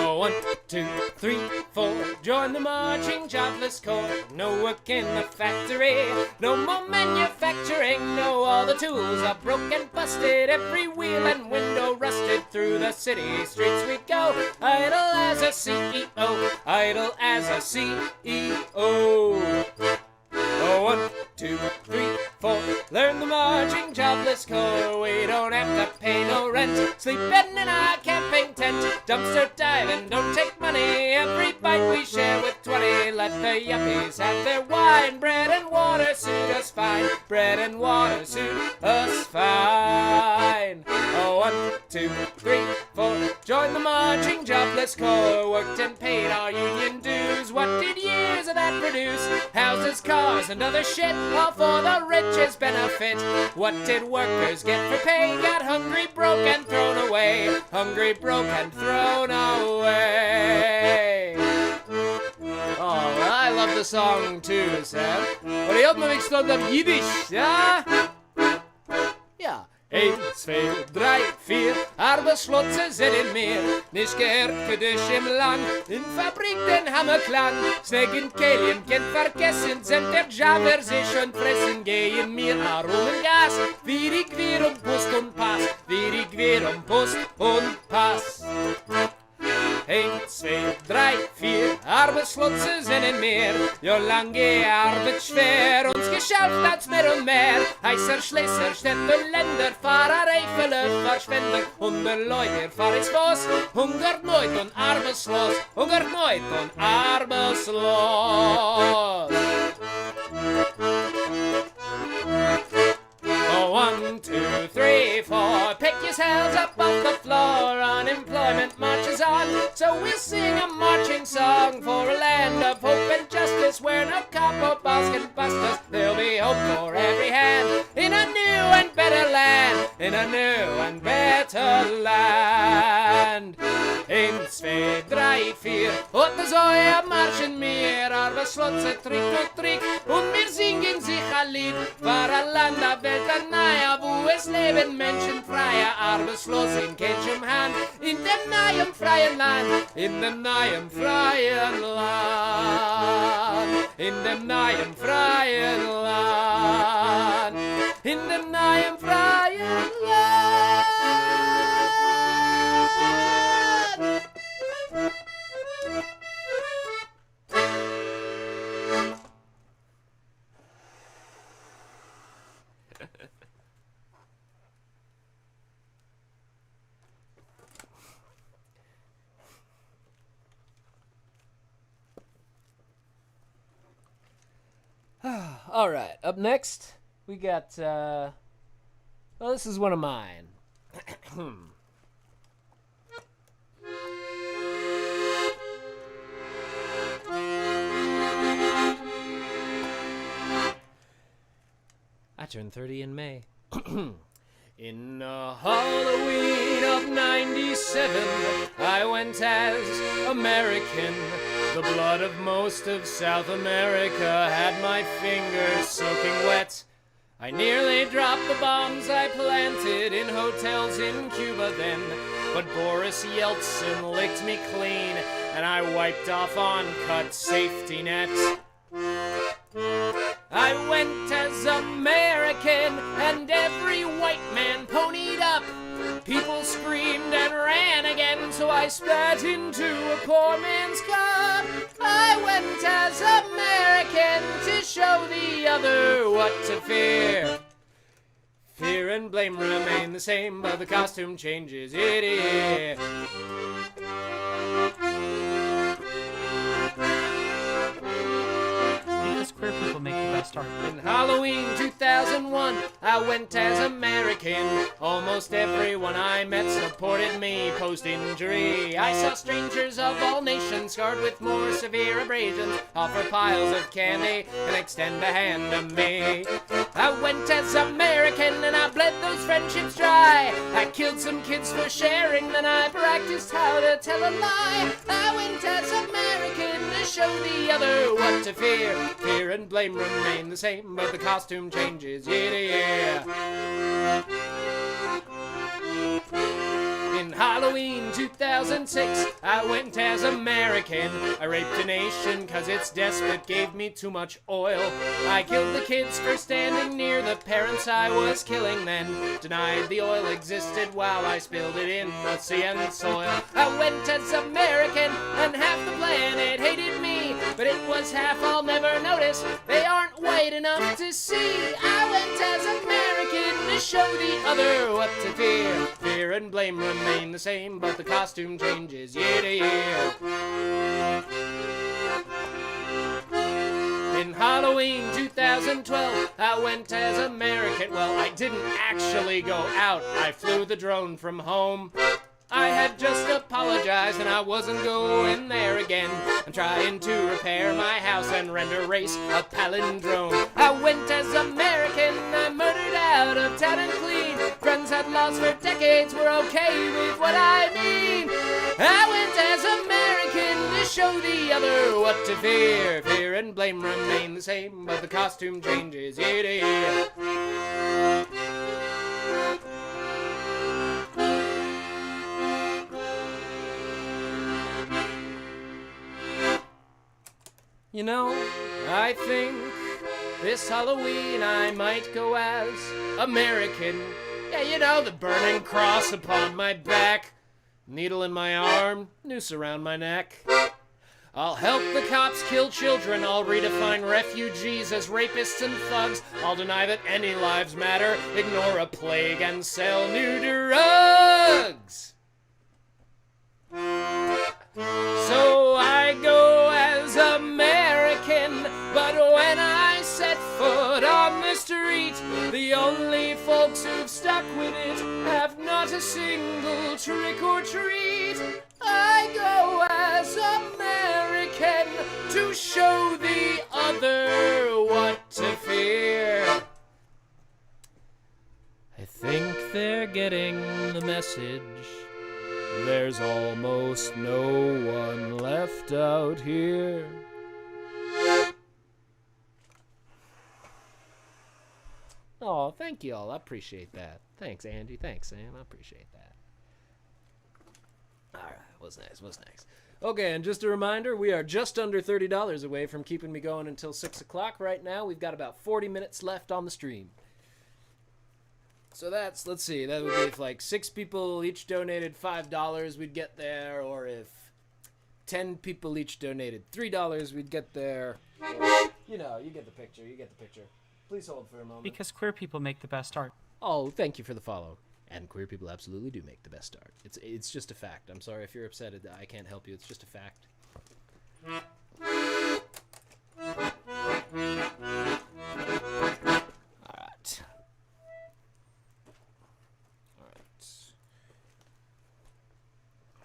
Oh, 1, 2, 3, 4. Join the marching jobless corps. No work in the factory. No more manufacturing. No, all the tools are broken, busted. Every wheel and window rusted. Through the city streets we go. Idle as a CEO. Idle as a CEO. Oh, 1, 2, 3, 4. Learn the marching jobless corps. We don't have to pay no rent. Sleeping in our camping tent. Dumpster diving, don't take money. Every bite we share with 20. Let the yuppies have their wine. Bread and water suit us fine. Bread and water suit us fine. Oh, 1, 2, 3, 4. Join the marching jobless corps. Worked and paid our union dues. What did years of that produce? Houses, cars, and other shit, all for the rich's benefit. What did workers get for pay? Got hungry, broke, and thrown away. Hungry, broke, and thrown away. Oh, well, I love the song too, Sam. Och det är med mig stånd av Jiddisch, ja? Ja. 1, 2, 3, 4, Arbeitslose sind in mir. Nicht gehört Kiddisch im Land, in Fabrik den Hammerklang. Snegen Kelien, kennt vergessen, sind der Javer sich und fressen. Gehen mir Aromen Gas, wie die Quer um Post und Pass, wie die Quer um Post und Pass. 1, 2, 3, 4, Arbeitslose sind in mir. Jo lange Arbeit schwer, uns geschafft hat's mehr und mehr. Heißer Schlesser, Städte, Länder, Fahrerei, Verlöf, Verschwender. 100 Leute fahr ins Boss, 100 Leute und arbeitslos, 100 Leute und arbeitslos. Oh, 1, 2, 3, 4. Pick yourselves up off the floor. Unemployment marches on. So we'll sing a marching song for a land of hope and justice where no cop or boss can bust us. There'll be hope for every hand in a new and better land. In a new and better land. 1, 2, 3, 4. Und so marschen wir. Arbeitslose Trick und Trick. Und wir singen sich ein Lied. Für ein Land der Welt naja, wo es leben Menschen freier, arbeitslos in keinem Hand, in dem neuen freien Land, in dem neuen freien Land, in dem neuen freien Land, in dem neuen freien Land. All right, up next, we got, well, this is one of mine. I turned 30 in May. In the Halloween of 97, I went as American. The blood of most of South America had my fingers soaking wet. I nearly dropped the bombs I planted in hotels in Cuba then, but Boris Yeltsin licked me clean, and I wiped off on-cut safety nets. I went as American, and every white man ponied up. People screamed and ran again, so I spat into a poor man's cup. I went as American to show the other what to fear. Fear and blame remain the same, but the costume changes. Yeah. Because queer people make the best art. In Halloween 2001, I went as American. Almost everyone I met supported me post-injury. I saw strangers of all nations scarred with more severe abrasions offer piles of candy and extend a hand to me. I went as American and I bled those friendships dry. I killed some kids for sharing, then I practiced how to tell a lie. I went as American to show the other what to fear. Fear and blame remain the same, but the costume changes year to year. In Halloween 2006, I went as American. I raped a nation cause its despot gave me too much oil. I killed the kids for standing near the parents I was killing, then denied the oil existed while I spilled it in the sea and soil. I went as American and half the planet hated me, but it was half I'll never notice. They aren't white enough to see. I went as American to show the other what to fear. Fear and blame remain the same, but the costume changes year to year. In Halloween 2012, I went as American. Well, I didn't actually go out. I flew the drone from home. I had just apologized and I wasn't going there again. I'm trying to repair my house and render race a palindrome. I went as American, I murdered out of town and clean. Friends I'd lost for decades were okay with what I mean. I went as American to show the other what to fear. Fear and blame remain the same, but the costume changes year to year. You know, I think this Halloween I might go as American. Yeah, you know, the burning cross upon my back, needle in my arm, noose around my neck. I'll help the cops kill children, I'll redefine refugees as rapists and thugs. I'll deny that any lives matter, ignore a plague and sell new drugs. So I go as American, but when I set foot on the street, the only folks who've stuck with it have not a single trick or treat. I go as American to show the other what to fear. I think they're getting the message. There's almost no one left out here. Oh, thank you all. I appreciate that. Thanks, Andy. Thanks, Sam. I appreciate that. All right. What's next? What's next? Okay, and just a reminder, we are just under $30 away from keeping me going until 6 o'clock right now. We've got about 40 minutes left on the stream. So that's, let's see, that would be if like 6 people each donated $5, we'd get there, or if 10 people each donated $3, we'd get there. You know, you get the picture, Please hold for a moment. Because queer people make the best art. Oh, thank you for the follow. And queer people absolutely do make the best art. It's just a fact. I'm sorry if you're upset. I can't help you. It's just a fact. Alright.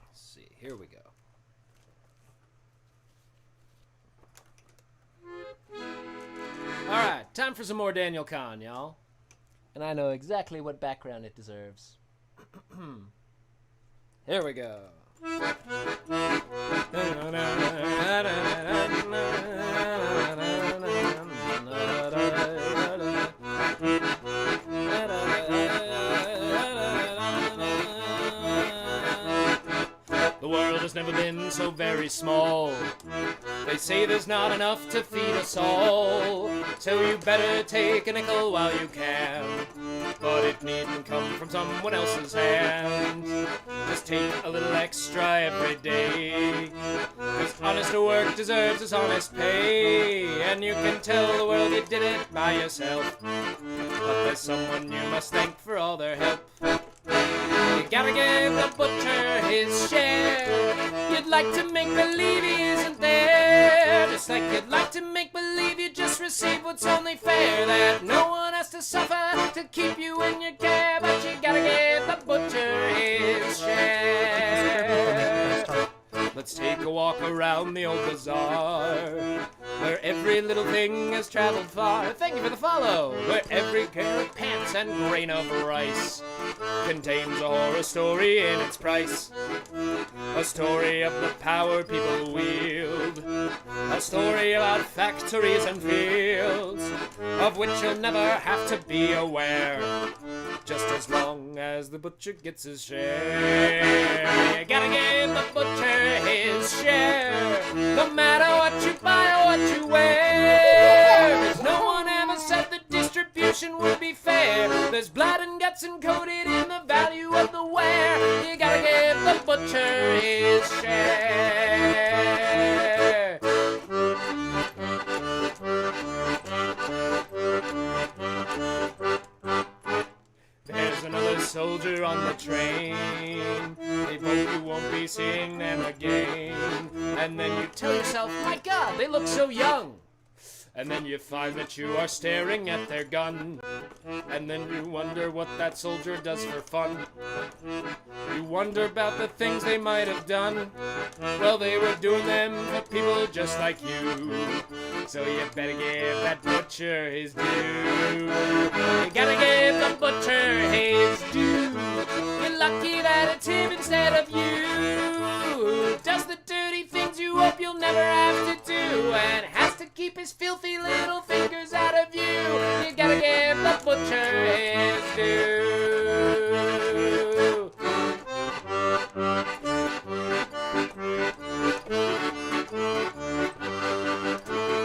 Let's see. Here we go. Alright, time for some more Daniel Kahn, y'all. And I know exactly what background it deserves. Here we go. The world has never been so very small. They say there's not enough to feed us all, so you better take a nickel while you can. But it needn't come from someone else's hand. Just take a little extra every day, 'cause Honest work deserves its honest pay, and you can tell the world you did it by yourself. But there's someone you must thank for all their help. You gotta give the butcher his share. You'd like to make believe he isn't there, just like you'd like to make believe you just received what's only fair. That no one has to suffer to keep you in your care, but you gotta give the butcher his share. Let's take a walk around the old bazaar, where every little thing has traveled far. Thank you for the follow. Where every pair of pants and grain of rice contains a horror story in its price. A story of the power people wield, a story about factories and fields, of which you'll never have to be aware, just as long as the butcher gets his share. You gotta give the butcher his share, no matter what you buy or what you wear. 'Cause no one ever said the distribution would be fair. There's blood and guts encoded in the value of the wear. You gotta give the butcher his share. There's another soldier on the train. They hope you won't be seeing them again. And then you tell yourself, my God, they look so young. And then you find that you are staring at their gun. And then you wonder what that soldier does for fun. You wonder about the things they might have done. Well, they were doing them for people just like you. So you better give that butcher his due. You gotta give the butcher his due. You're lucky that it's him instead of you. Does the dirty things you hope you'll never have to do, and has to keep his filthy little fingers out of you. You gotta give the butcher his due.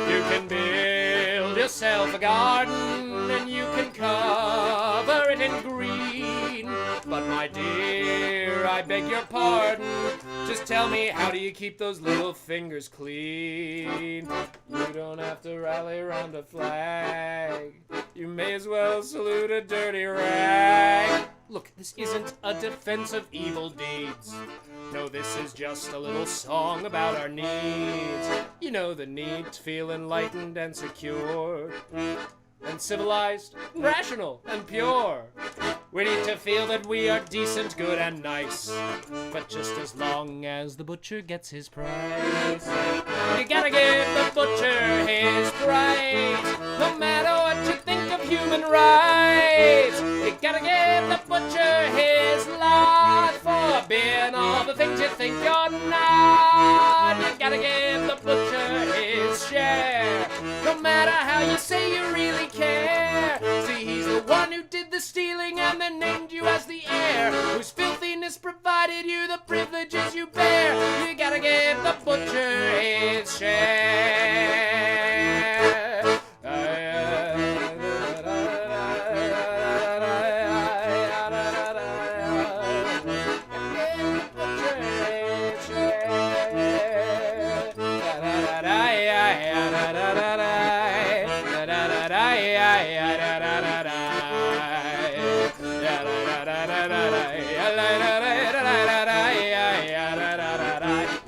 You can build yourself a garden, and you can cover it in green. But my dear, I beg your pardon, just tell me, how do you keep those little fingers clean? You don't have to rally around a flag. You may as well salute a dirty rag. Look, this isn't a defense of evil deeds. No, this is just a little song about our needs. You know, the need to feel enlightened and secure, and civilized, and rational, and pure. We need to feel that we are decent, good, and nice, but just as long as the butcher gets his price. You gotta give the butcher his price, no matter what you think of human rights. You gotta give the butcher his lot for being all the things you think you're not. You gotta give the butcher his share, no matter how you say you really care. See, he's the one who did the stealing and then named you as the heir, whose filthiness provided you the privileges you bear. You gotta give the butcher his share.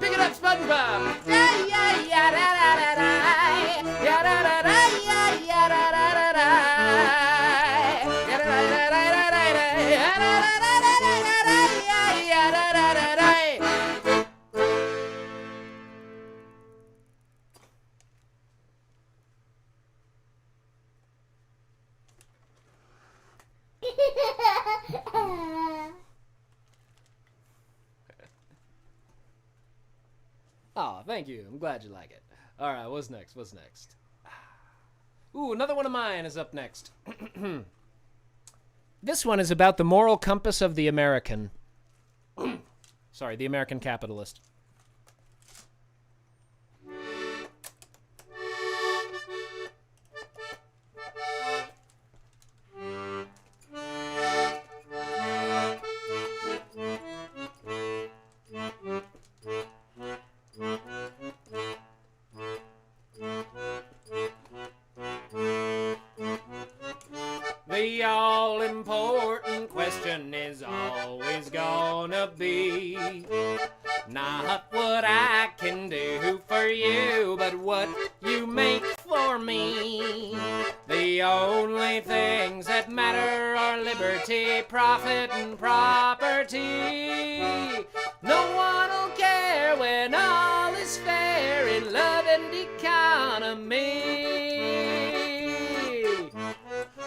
Pick it up, SpongeBob! Oh, thank you. I'm glad you like it. All right, what's next? What's next? Ooh, another one of mine is up next. This one is about the moral compass of the American. Sorry, the American capitalist. The all-important question is always gonna be not what I can do for you, but what you make for me. The only things that matter are liberty, profit, and property. No one'll care when all is fair in love and economy.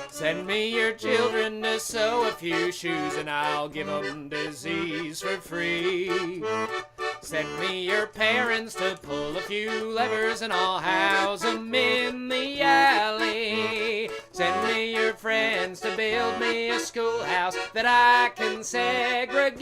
Send me your children to sew a few shoes and I'll give them disease for free. Send me your parents to pull a few levers and I'll house them in the alley. Send me your friends to build me a schoolhouse that I can segregate.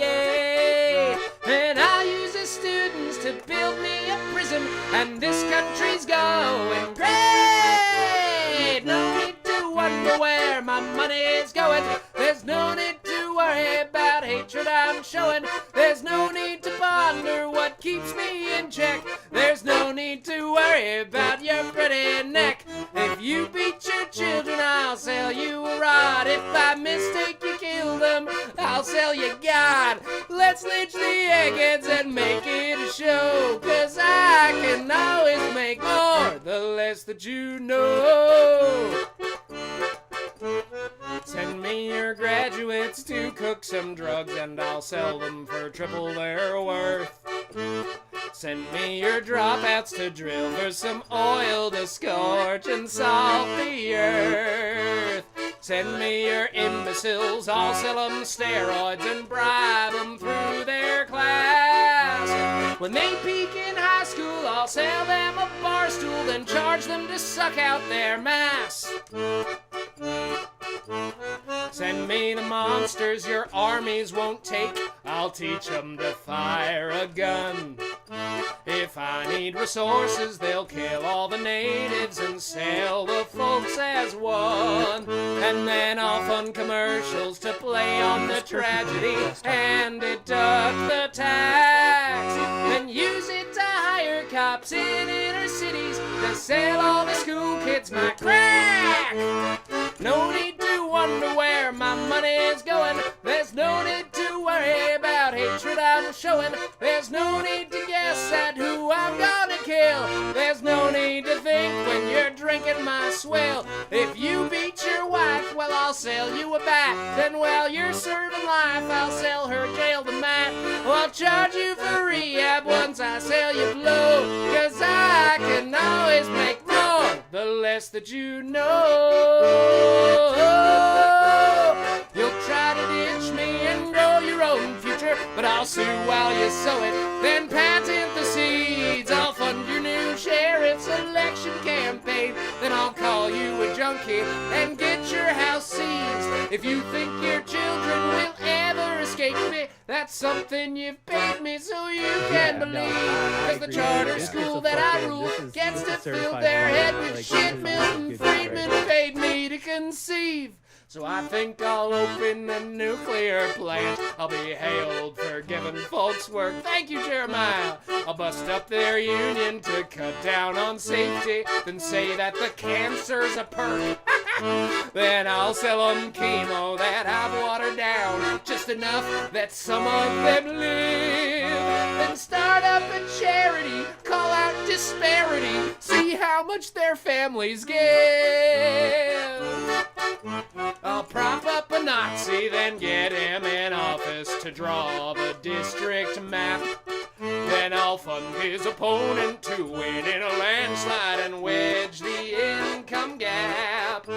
And I'll use the students to build me a prison, and this country's going great. No need to wonder where my money is going. There's no need to worry about hatred I'm showing. There's no need to ponder what keeps me in check. There's no need to worry about your pretty neck. If you beat your children, I'll sell you a rod. If by mistake you kill them, I'll sell you God. Let's lynch the eggheads and make it a show, 'cause I can always make more the less that you know. Send me your graduates to cook some drugs and I'll sell them for triple their worth. Send me your dropouts to drill for some oil to scorch and salt the earth. Send me your imbeciles, I'll sell them steroids and bribe them through their class. When they peak in high school, I'll sell them a bar stool, then charge them to suck out their mass. Send me the monsters your armies won't take, I'll teach them to fire a gun. If I need resources, they'll kill all the natives and sell the folks as one. And then I'll fund commercials to play on the tragedy and deduct the tax. Then use it to hire cops in inner cities to sell all the school kids my crack. No need to wonder where my money is going. There's no need to worry about hatred I'm showing. There's no need to guess at who I'm gonna kill. There's no need to think when you're drinking my swill. If you beat your wife, well, I'll sell you a bat. Then while you're serving life, I'll sell her jail to mat. Well, I'll charge you for rehab once I sell you blow, 'cause I can always make more the less that you know. You'll try to ditch me and grow your own future, but I'll sue while you sow it, then patent the seeds. I'll fund your new sheriff's election campaign, then I'll call you a junkie and get your house seized. If you think your children will ever escape me, that's something you've paid me so you can believe. 'Cause the charter school that I rule gets to fill their head with shit Milton Friedman paid me to conceive. So I think I'll open a nuclear plant. I'll be hailed for giving folks work. Thank you, Jeremiah. I'll bust up their union to cut down on safety, then say that the cancer's a perk. Then I'll sell them chemo that I've watered down, just enough that some of them live. Then start up a charity, call out disparity, see how much their families give. I'll prop up a Nazi, then get him in office to draw the district map. Then I'll fund his opponent to win in a landslide and wedge the income gap.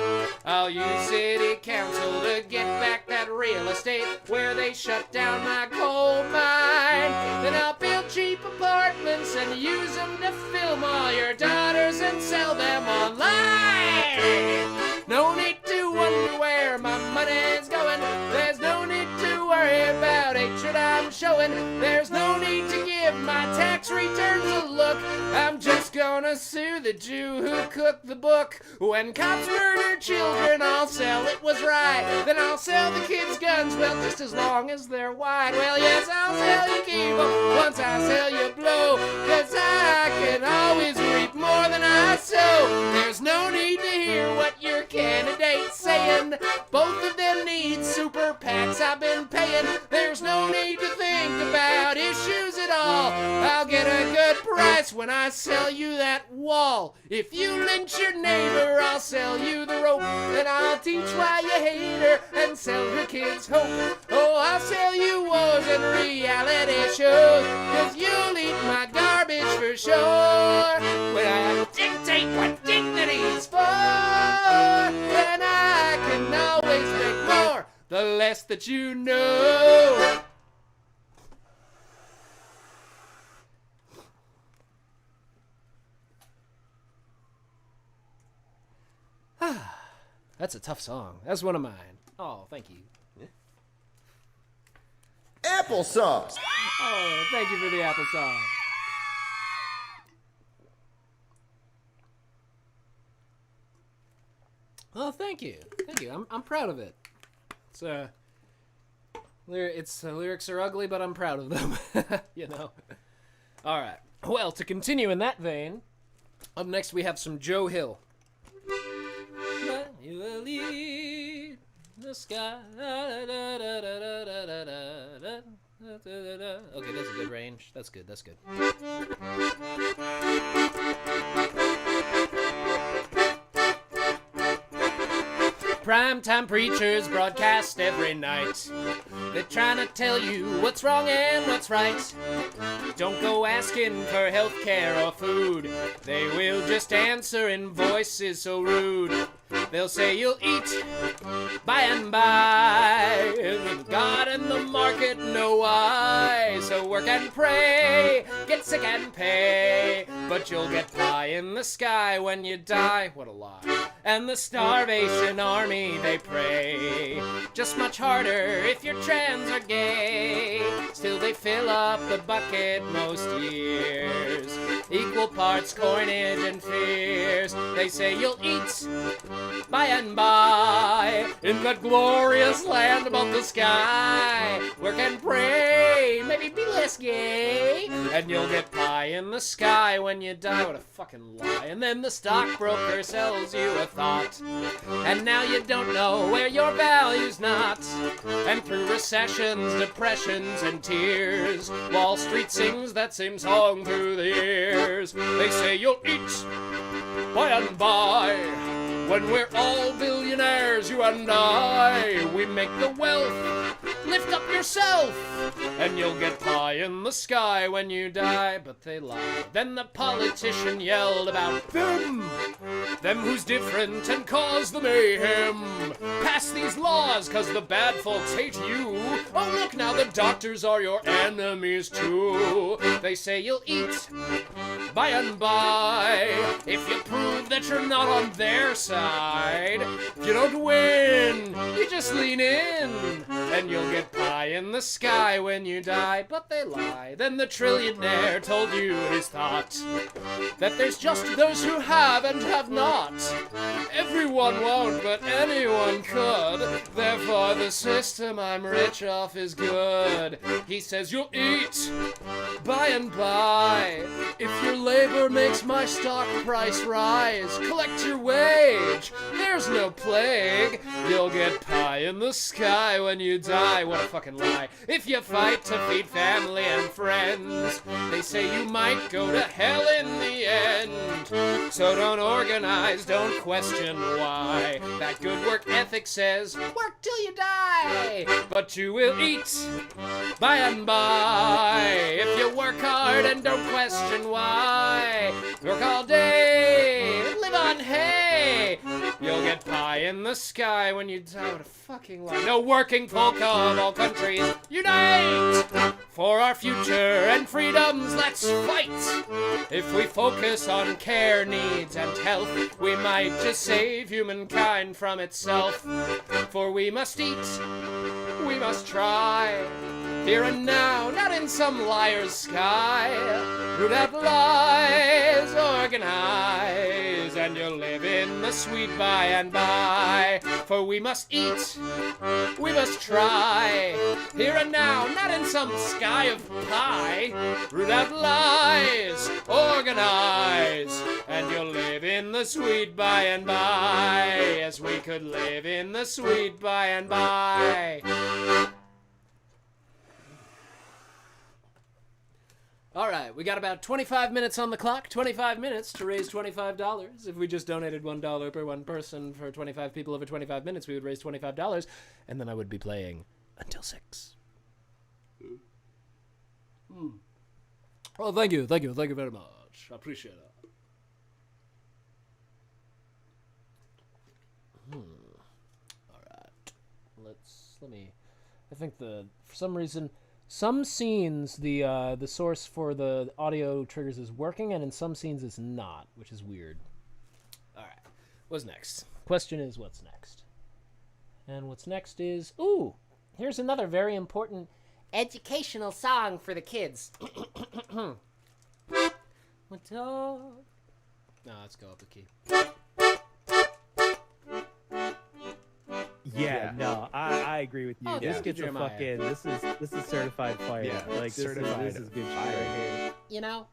I'll use city council to get back that real estate where they shut down my coal mine. Then I'll build cheap apartments and use them to film all your daughters and sell them online. No need to wonder where my money's going. There's no need to worry about hatred I'm showing. There's no need to give my tax returns a look. I'm just gonna sue the Jew who cooked the book. When cops murder children, I'll sell it was right. Then I'll sell the kids guns, well, just as long as they're white. Well, yes, I'll sell you chemo once I sell you blow, 'cause I can always reap more than I sow. There's no need to hear what your candidate's saying. saying. Both of them need super PACs I've been paying. There's no need to think about issues at all. I'll get a good price when I sell you that wall. If you lynch your neighbor, I'll sell you the rope. And I'll teach why you hate her and sell her kids hope. Oh, I'll sell you wars and reality shows, 'cause you'll eat my garbage for sure. When I dictate what dignity's for, and I can always make more the less that you know. That's a tough song. That's one of mine. Oh, thank you. Applesauce. Oh, thank you for the applesauce. Oh, thank you. Thank you. I'm proud of it. Lyrics are ugly, but I'm proud of them. You know. All right. Well, to continue in that vein, up next we have some Joe Hill. You will leave the sky. Okay, that's a good range. That's good. That's good. Primetime preachers broadcast every night. They're trying to tell you what's wrong and what's right. Don't go asking for health care or food. They will just answer in voices so rude. They'll say you'll eat by and by. God and the market know why. So work and pray, get sick and pay. But you'll get pie in the sky when you die. What a lie. And the Starvation Army, they pray. Just much harder if you're trans or gay. Still they fill up the bucket most years. Equal parts coinage and fears. They say you'll eat by and by in that glorious land above the sky. Work and pray, maybe be less gay, and you'll get pie in the sky when you die. What a fucking lie. And then the stockbroker sells you a thought, and now you don't know where your value's not. And through recessions, depressions, and tears, Wall Street sings that same song through the years. They say you'll eat by and by. When we're all billionaires, you and I, we make the wealth. Lift up yourself, and you'll get pie in the sky when you die. But they lied. Then the politician yelled about them who's different and cause the mayhem. Pass these laws, 'cause the bad folks hate you. Oh, look now, the doctors are your enemies too. They say you'll eat by and by if you prove that you're not on their side. If you don't win, you just lean in, and you'll get pie in the sky when you die. But they lie. Then the trillionaire told you his thought, that there's just those who have and have not. Everyone won't, but anyone could. Therefore the system I'm rich off is good. He says you'll eat by and by if your labor makes my stock price rise. Collect your wage, there's no plague. You'll get pie in the sky when you die. What a fucking lie. If you fight to feed family and friends, they say you might go to hell in the end. So don't organize, don't question why. That good work ethic says, work till you die. But you will eat by and by if you work hard and don't question why. Work all day, live on hay. You'll get pie in the sky when you die. What a fucking lie. No working folk of all countries, unite! For our future and freedoms, let's fight! If we focus on care, needs, and health, we might just save humankind from itself. For we must eat, we must try, Here and now, not in some liar's sky. Root out lies, organize, and you'll live in the sweet by and by. For we must eat, we must try. Here and now, not in some sky of pie. Root out lies, organize, and you'll live in the sweet by and by. Yes, we could live in the sweet by and by. All right, we got about 25 minutes on the clock. 25 minutes to raise $25. If we just donated $1 per one person for 25 people over 25 minutes, we would raise $25, and then I would be playing until 6. Oh, thank you very much. I appreciate it. All right, I think for some reason. Some scenes, the source for the audio triggers is working, and in some scenes it's not, which is weird. All right, what's next? Question is, what's next? And what's next is, ooh, here's another very important educational song for the kids. What dog? No, let's go up a key. Yeah, no, I agree with you. Oh, this yeah. gets a Jeremiah. fucking this is certified fire. Yeah, like certified this is good shit right here. You know,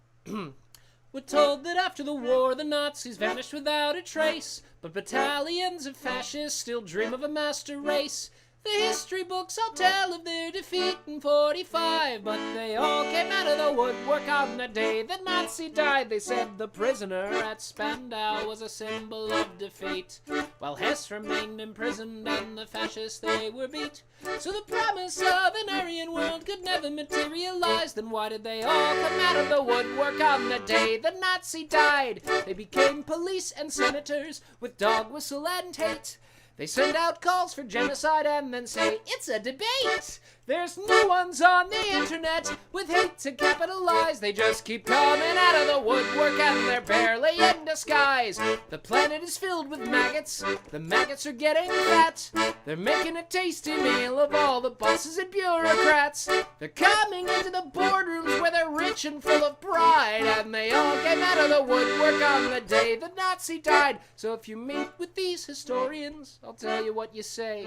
we're told that after the war the Nazis vanished without a trace, but battalions of fascists still dream of a master race. The history books all tell of their defeat in 45, but they all came out of the woodwork on the day the Nazi died. They said the prisoner at Spandau was a symbol of defeat, while Hess remained imprisoned and the fascists they were beat. So the promise of an Aryan world could never materialize. Then why did they all come out of the woodwork on the day the Nazi died? They became police and senators with dog whistle and hate. They send out calls for genocide and then say, it's a debate. There's new ones on the internet with hate to capitalize. They just keep coming out of the woodwork and they're barely in disguise. The planet is filled with maggots. The maggots are getting fat. They're making a tasty meal of all the bosses and bureaucrats. They're coming into the boardrooms where they're rich and full of pride. And they all came out of the woodwork on the day the Nazi died. So if you meet with these historians, I'll tell you what you say.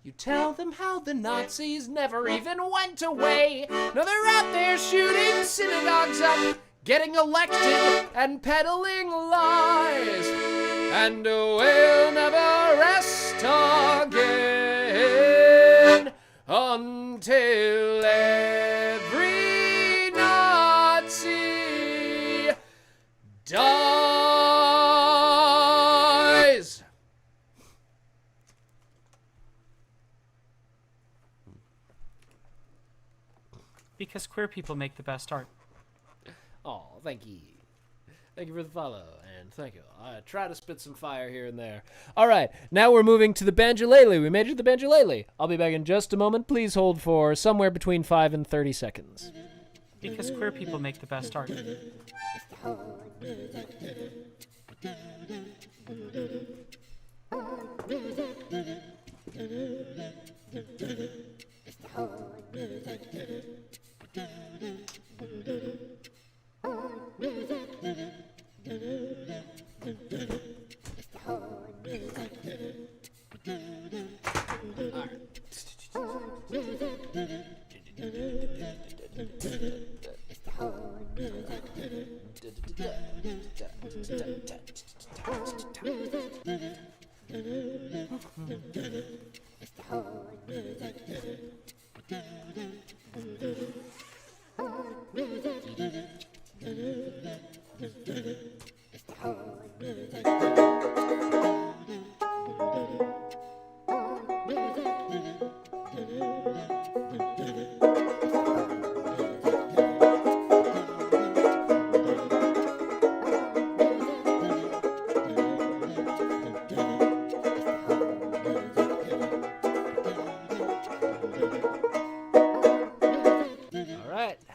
You tell them how the Nazis never even went away. No, they're out there shooting synagogues up, getting elected and peddling lies. And we'll never rest again until every Nazi dies. Because queer people make the best art. Oh, thank you. Thank you for the follow, and thank you. I try to spit some fire here and there. All right, now we're moving to the banjolele. We made it to the banjolele. I'll be back in just a moment. Please hold for somewhere between 5 and 30 seconds. Because queer people make the best art.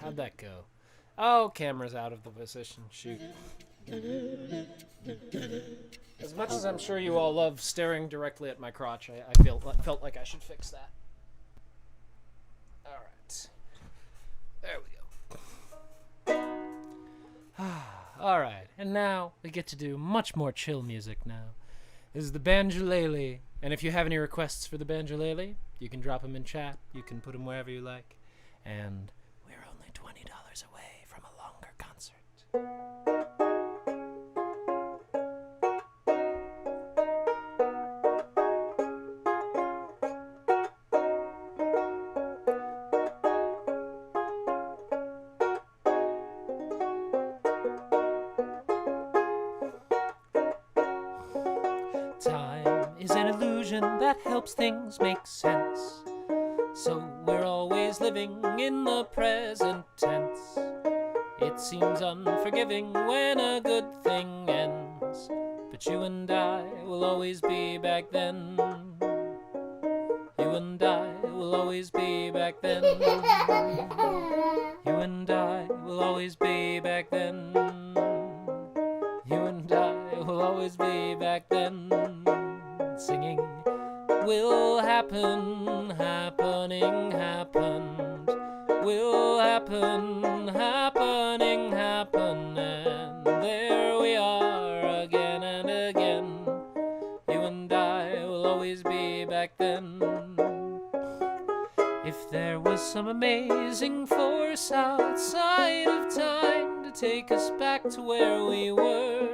How'd that go? Oh, camera's out of the position. Shoot. As much as I'm sure you all love staring directly at my crotch, I felt like I should fix that. Alright. right. There we go. All right, and now we get to do much more chill music now. This is the Banjolele, and if you have any requests for the Banjolele, you can drop them in chat. You can put them wherever you like. And we're only $20 away from a longer concert. Time is an illusion that helps things make sense. So we're always living in the present tense. It seems unforgiving when a good thing ends. But you and I will always be back then. You and I will always be back then. You and I will always be back then. You and I will always be back then. Singing will happen, happening, happened. Will happen, happening, happened. And there we are again and again. You and I will always be back then. If there was some amazing force outside of time to take us back to where we were,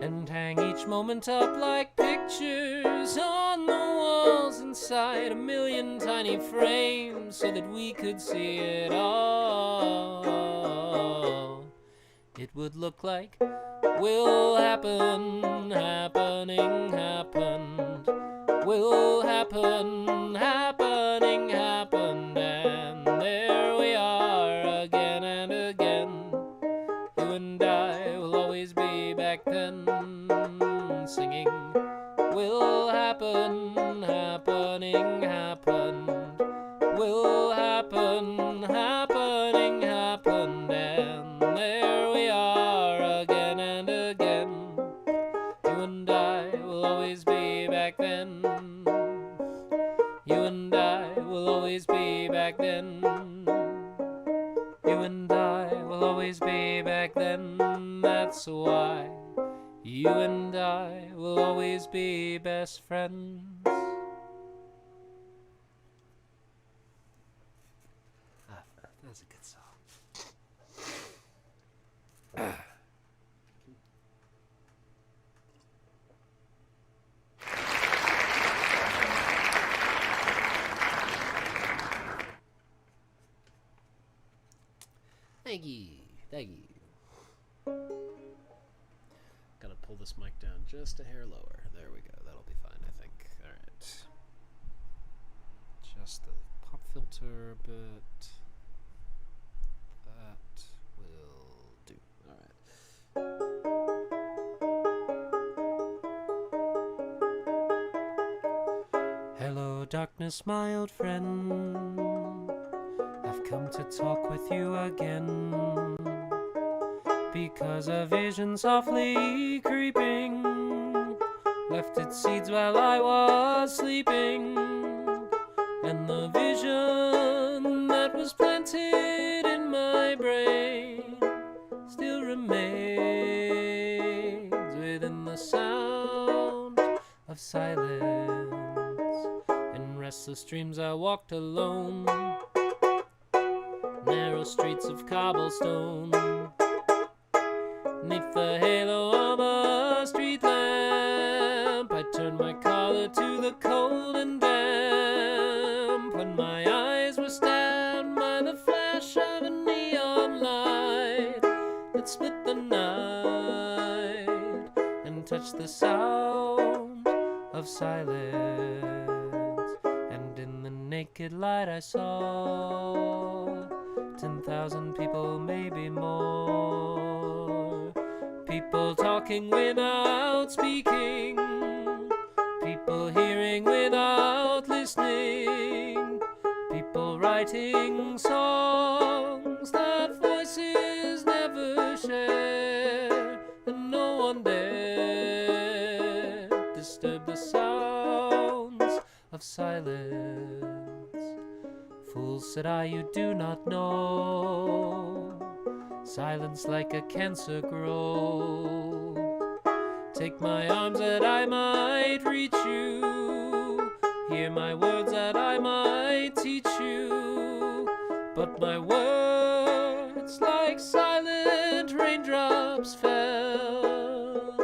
and hang each moment up like pictures on the walls inside a million tiny frames so that we could see it all, it would look like will happen, happening, happened. Will happen, happening, happened. And there we are again and again. You and I will always be back then. Singing will happen, happening, happened. Will happen, happening, happened. And there we are again and again. You and I will always be back then. You and I will always be back then. You and I will always be back then. That's why you and I will always be best friends. That's a good song. Thank you. Thank you. Gotta pull this mic down just a hair lower. There we go. That'll be fine, I think. Alright. Just the pop filter a bit. That will do. Alright. Hello, darkness, my old friend. I've come to talk with you again, because a vision softly creeping left its seeds while I was sleeping, and the vision that was planted in my brain still remains within the sound of silence. In restless dreams I walked alone, narrow streets of cobblestone, neath the halo of a street lamp. I turned my collar to the cold and damp, when my eyes were stabbed by the flash of a neon light that split the night and touched the sound of silence. And in the naked light I saw 10,000 people, maybe more. People talking without speaking, people hearing without listening, people writing songs that voices never share, and no one dared disturb the sounds of silence. Fools, said I, you do not know. Silence like a cancer grow. Take my arms that I might reach you. Hear my words that I might teach you. But my words like silent raindrops fell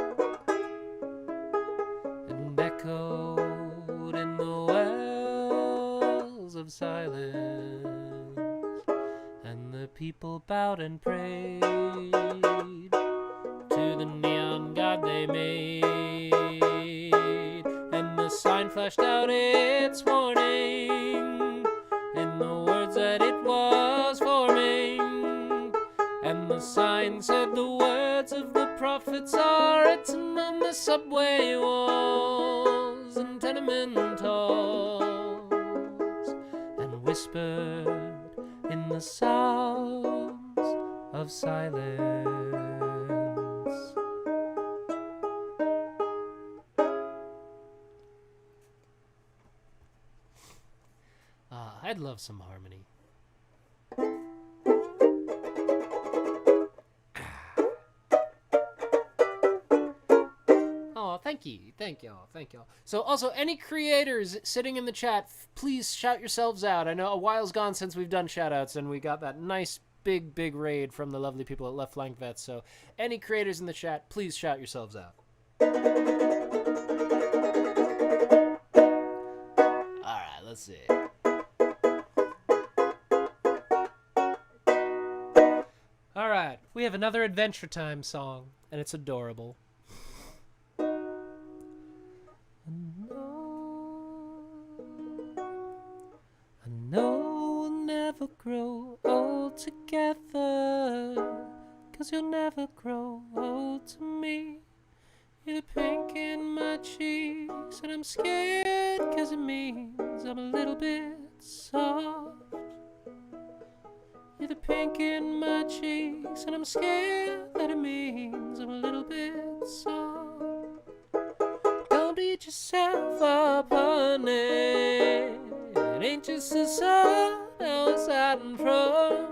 and echoed in the wells of silence. And the people bowed and prayed to the neon god they made. And the sign flashed out its warning in the words that it was forming. And the sign said the words of the prophets are written on the subway walls and tenement halls, and whispered in the sounds of silence. I'd love some harmony. Oh, thank you. Thank y'all. Thank y'all. So also, any creators sitting in the chat, please shout yourselves out. I know a while's gone since we've done shout-outs, and we got that nice big raid from the lovely people at Left Flank Vets. So any creators in the chat, please shout yourselves out. Alright, let's see. Alright, we have another Adventure Time song, and it's adorable. I know we'll never grow old together, 'cause you'll never grow old to me. You're the pink in my cheeks, and I'm scared 'cause it means I'm a little bit soft. You're the pink in my cheeks, and I'm scared that it means I'm a little bit soft. Don't beat yourself up, honey. It ain't just the sun I was hiding from.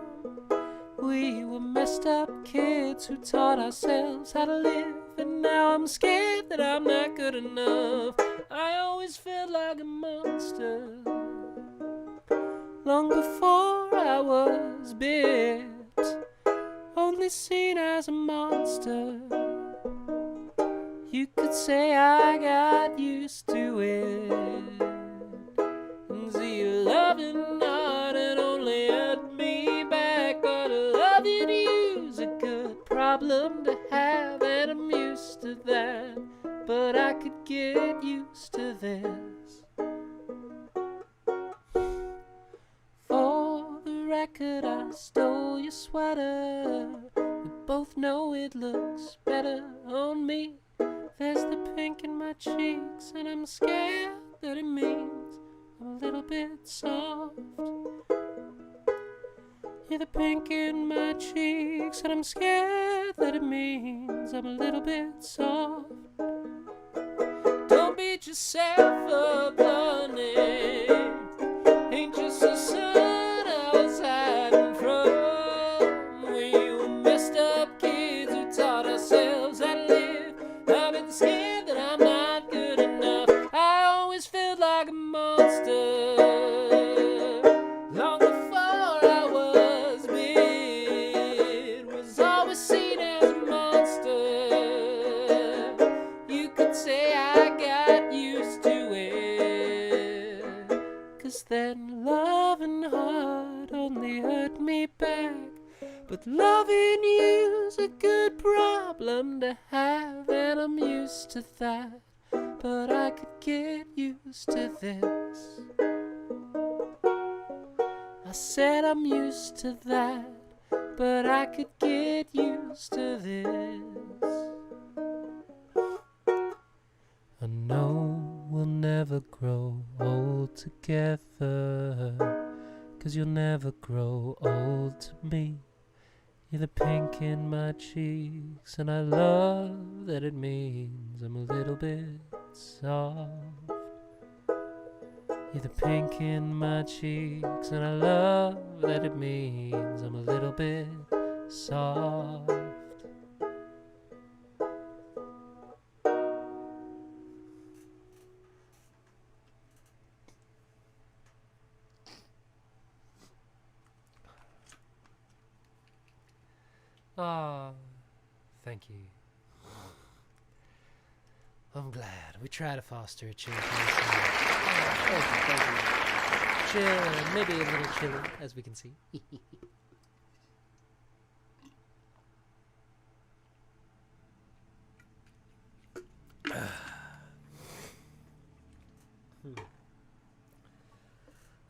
We were messed up kids who taught ourselves how to live, and now I'm scared that I'm not good enough. I always felt like a monster long before I was bit, only seen as a monster. You could say I got used to it, and see your loving heart and only hurt me back. But loving you's a good problem to have, and I'm used to that, but I could get used to this. For the record, I stole your sweater. We both know it looks better on me. There's the pink in my cheeks, and I'm scared that it means I'm a little bit soft. You're the pink in my cheeks, and I'm scared that it means I'm a little bit soft. Don't beat yourself up, honey. Ain't just the sun I was hiding from. We were messed up kids who taught ourselves how to live. I've been scared that I'm not good enough. I always felt like a monster long before I was bit. Was always seen as a monster. You could say I got used to it, 'cause then loving hard only hurt me back. But loving you's a good problem to have, and I'm used to that, but I could get used to this. I said I'm used to that, but I could get used to this. I know we'll never grow old together, 'cause you'll never grow old to me. You're the pink in my cheeks, and I love that it means I'm a little bit soft. You're the pink in my cheeks, and I love that it means I'm a little bit soft. Ah, thank you. I'm glad. We try to foster a chill thank you. Chill, maybe a little chilly, as we can see.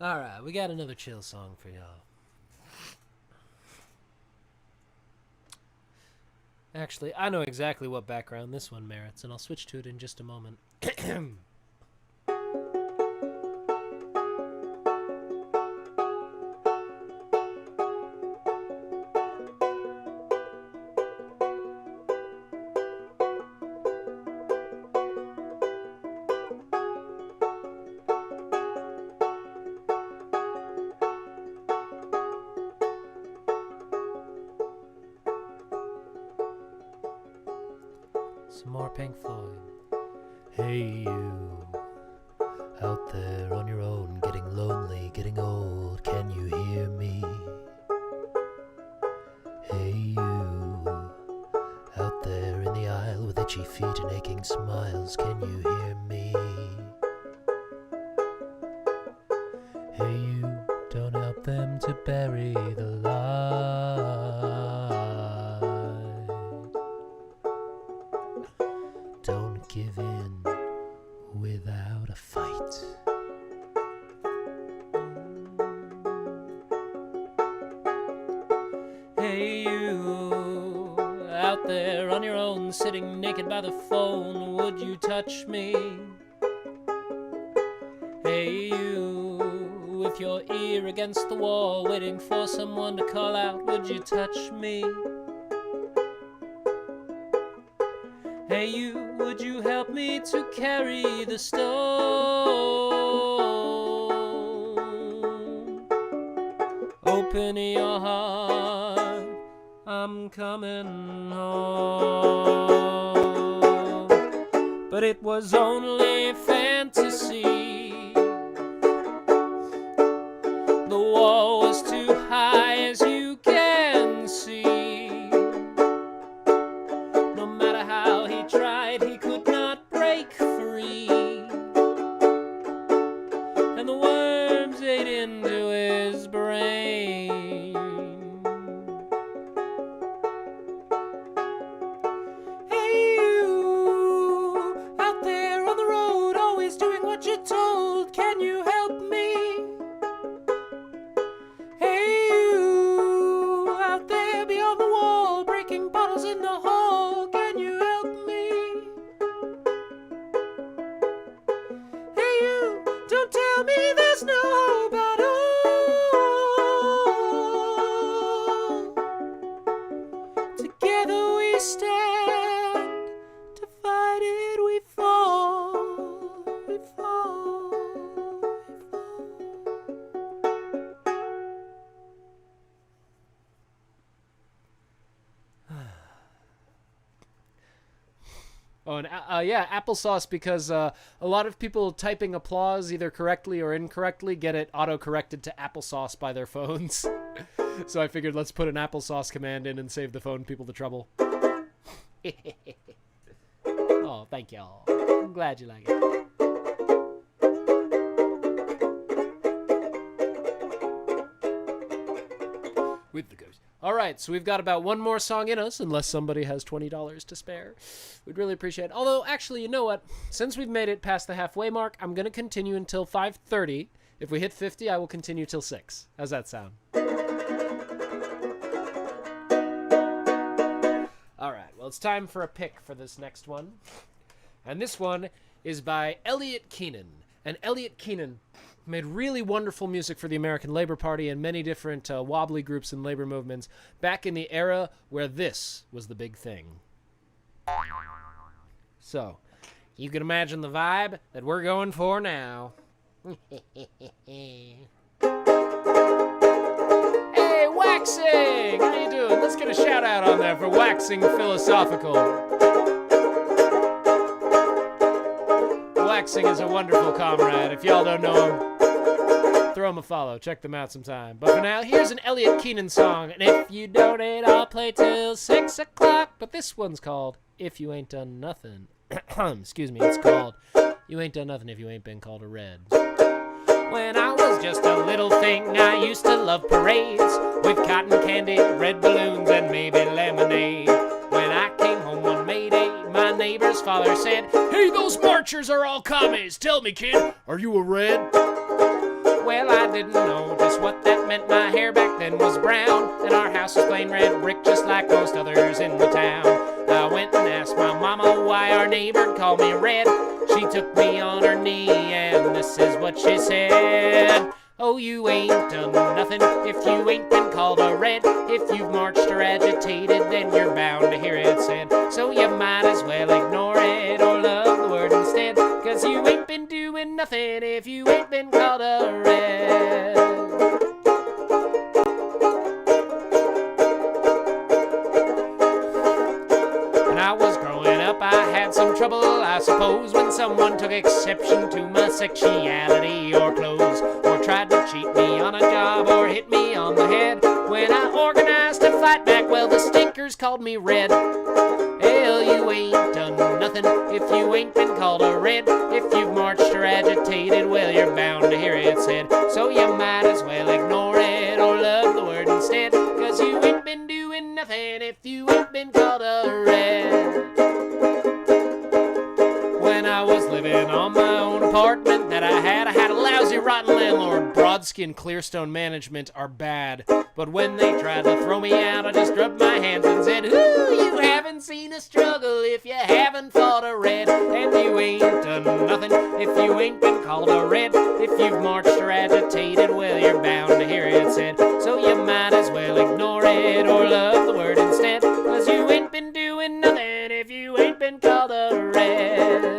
Alright, we got another chill song for y'all. Actually, I know exactly what background this one merits, and I'll switch to it in just a moment. Some more Pink Floyd. Hey you, out there on your own, getting lonely, getting old, can you hear me? Hey you, out there in the aisle with itchy feet and aching smiles, can you hear me? Hey you, don't help them to bury the light. Don't give in without a fight. Hey you, out there on your own, sitting naked by the phone, would you touch me? Hey you, with your ear against the wall, waiting for someone to call out, would you touch me? Hey you, would you help me to carry the stone? Open your heart, I'm coming home. But it was only fantasy. The wall was too high, as you can see. No matter how he tried, he could not break free. And the worms ate into his brain. Hey you, out there on the road, always doing what you're told, can you help me? Hey you, out there beyond the wall, breaking bottles in the hall, can you help me? Hey you, don't tell me there's no battle. Together we stand, divided we fall, we fall, we fall. Oh, and yeah, applesauce, because a lot of people typing applause either correctly or incorrectly get it auto-corrected to applesauce by their phones. So I figured let's put an applesauce command in and save the phone people the trouble. Oh, thank y'all. I'm glad you like it. With the ghost. All right, so we've got about one more song in us, unless somebody has $20 to spare. We'd really appreciate it. Although, actually, you know what? Since we've made it past the halfway mark, I'm going to continue until 5:30. If we hit 50, I will continue till 6. How's that sound? All right, well, it's time for a pick for this next one. And this one is by Elliot Keenan. And Elliot Keenan made really wonderful music for the American Labor Party and many different wobbly groups and labor movements back in the era where this was the big thing. So, you can imagine the vibe that we're going for now. Hey, Waxing! How you doing? Let's get a shout out on there for Waxing Philosophical. Waxing is a wonderful comrade. If y'all don't know him, throw him a follow. Check them out sometime. But for now, here's an Elliot Keenan song. And if you donate, I'll play till 6 o'clock. But this one's called If You Ain't Done Nothing. Excuse me, it's called You Ain't Done Nothing If You Ain't Been Called a Red. When I was just a little thing, I used to love parades with cotton candy, red balloons, and maybe lemonade. When I came home one May Day, my neighbor's father said, "Hey, those marchers are all commies. Tell me, kid, are you a red?" Well, I didn't know just what that meant. My hair back then was brown, and our house was plain red brick just like most others in the town. I went and asked my mama why our neighbor'd call me red. She took me on her knee, and this is what she said. "Oh, you ain't done nothing if you ain't been called a red. If you've marched or agitated, then you're bound to hear it said. So you might as well ignore it or love the word instead. 'Cause you ain't been doing nothing if you ain't been called a red." When I was growing up, I had some trouble, I suppose, when someone took exception to my sexuality or clothes, or tried to cheat me on a job or hit me on the head. When I organized to fight back, well, the stinkers called me red. Hell, you ain't done nothing if you ain't been called a red. If you've marched or agitated, well, you're bound to hear it said. So you might as well ignore it or love the word instead. 'Cause you ain't been doing nothing if you ain't been called a red. When I was living on my own apartment that I had a lousy, rotten landlord. Brodsky and Clearstone Management are bad. But when they tried to throw me out, I just rubbed my hands and said, "Ooh, you haven't seen a struggle if you haven't fought a red. And you ain't done nothing if you ain't been called a red. If you've marched or agitated, well, you're bound to hear it said. So you might as well ignore it or love the word instead. 'Cause you ain't been doing nothing if you ain't been called a red."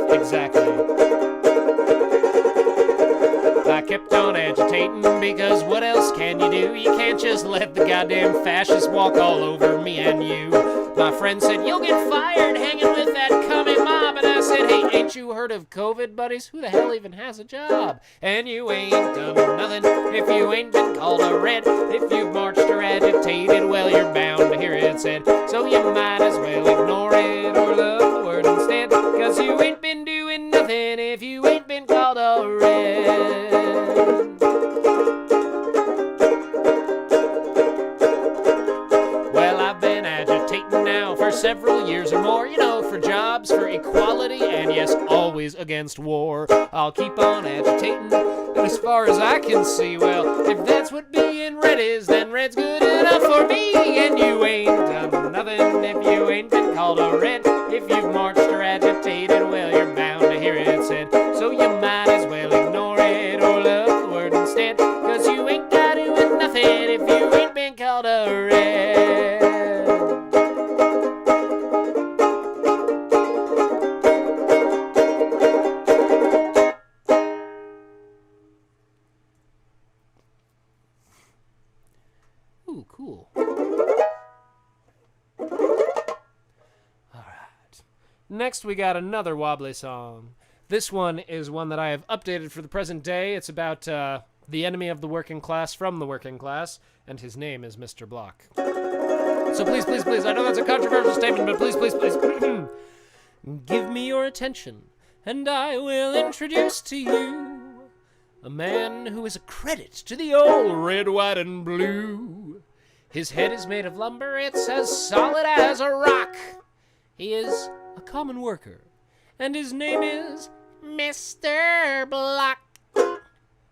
Exactly. I kept on agitating because what else can you do? You can't just let the goddamn fascists walk all over me and you. My friend said, "You'll get fired hanging with that commie mob." And I said, "Hey, ain't you heard of COVID, buddies? Who the hell even has a job? And you ain't done nothing if you ain't been called a red. If you've marched or agitated, well, you're bound to hear it said. So you might as well ignore it or love the word instead. 'Cause you ain't been doing nothing if you ain't been called a red." Well, I've been agitating now for several years or more, you know, for jobs, for equality, and yes, always against war. I'll keep on agitating, and as far as I can see, well, if that's what being red is, then red's good enough for me. And you ain't done nothing if you ain't been called a red. If you've marched or agitated, well, you're bound to hear it said. So you might as well ignore it or love the word instead. 'Cause you ain't got doing nothing if you ain't been called a red. Ooh, cool. Next, we got another wobbly song. This one is one that I have updated for the present day. It's about the enemy of the working class from the working class, and his name is Mr. Block. So please, please, please, I know that's a controversial statement, but please, please, please, give me your attention, and I will introduce to you a man who is a credit to the old red, white, and blue. His head is made of lumber, it's as solid as a rock. He is a common worker, and his name is Mr. Block.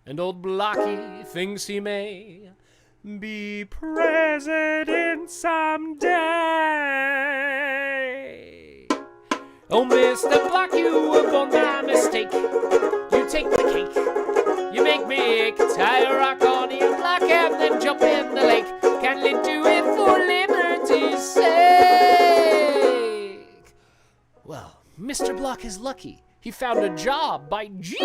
And old Blocky thinks he may be president someday. Oh, Mr. Block, you were born by mistake. You take the cake, you make me ache. Tie a rock on your block and then jump in the lake. Can't they do it for liberty's sake? Well, Mr. Block is lucky. He found a job by G.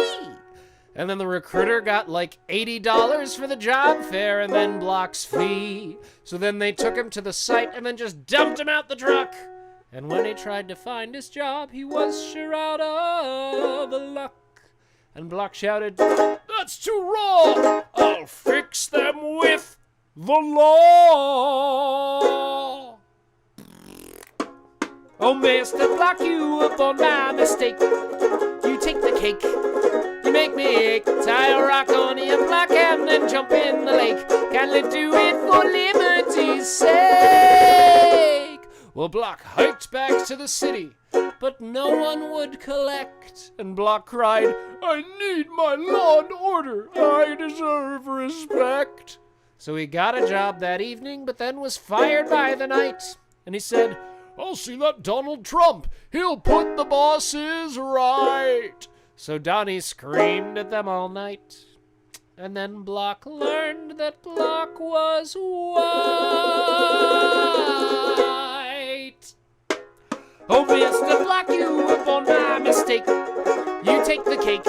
And then the recruiter got like $80 for the job fare and then Block's fee. So then they took him to the site and then just dumped him out the truck. And when he tried to find his job, he was sure out of luck. And Block shouted, "That's too raw! I'll fix them with the law!" Oh, Mr. Block, you up on my mistake. You take the cake. You make me ache. Tie a rock on your block and then jump in the lake. Can't they do it for liberty's sake? Well, Block hiked back to the city, but no one would collect. And Block cried, "I need my law and order. I deserve respect." So he got a job that evening, but then was fired by the night. And he said, "I'll see that Donald Trump. He'll put the bosses right." So Donnie screamed at them all night. And then Block learned that Block was white. Oh, Mr. Block, you up on my mistake. You take the cake.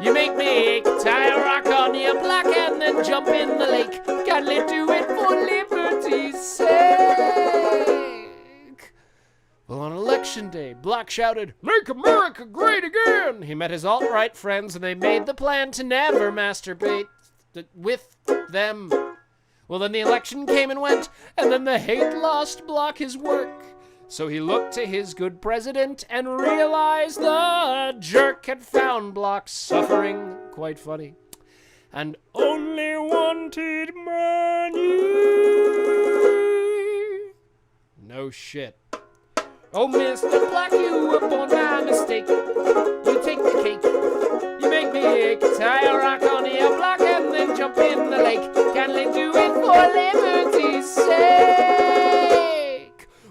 You make me ache. Tie a rock on your block and then jump in the lake. Gotta do it for liberty's sake. Well, on election day, Block shouted, "Make America great again!" He met his alt-right friends and they made the plan to never masturbate with them. Well, then the election came and went, and then the hate lost Block his work. So he looked to his good president and realized the jerk had found Block suffering quite funny and only wanted money. No shit. Oh, Mr. Block, you up on my mistake. You take the cake. You make me ache. Tie a rock on your block and then jump in the lake. Can't they do it for liberty's sake?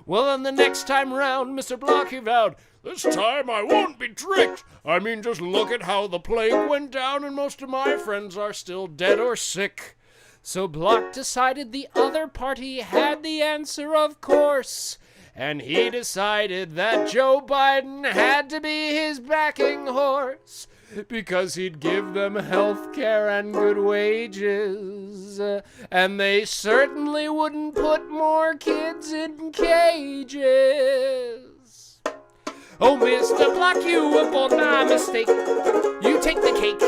Well, then the next time round, Mr. Block, he vowed, "This time I won't be tricked. I mean, just look at how the plague went down and most of my friends are still dead or sick." So Block decided the other party had the answer, of course. And he decided that Joe Biden had to be his backing horse because he'd give them health care and good wages. And they certainly wouldn't put more kids in cages. Oh, Mr. Block, you up on my mistake. You take the cake.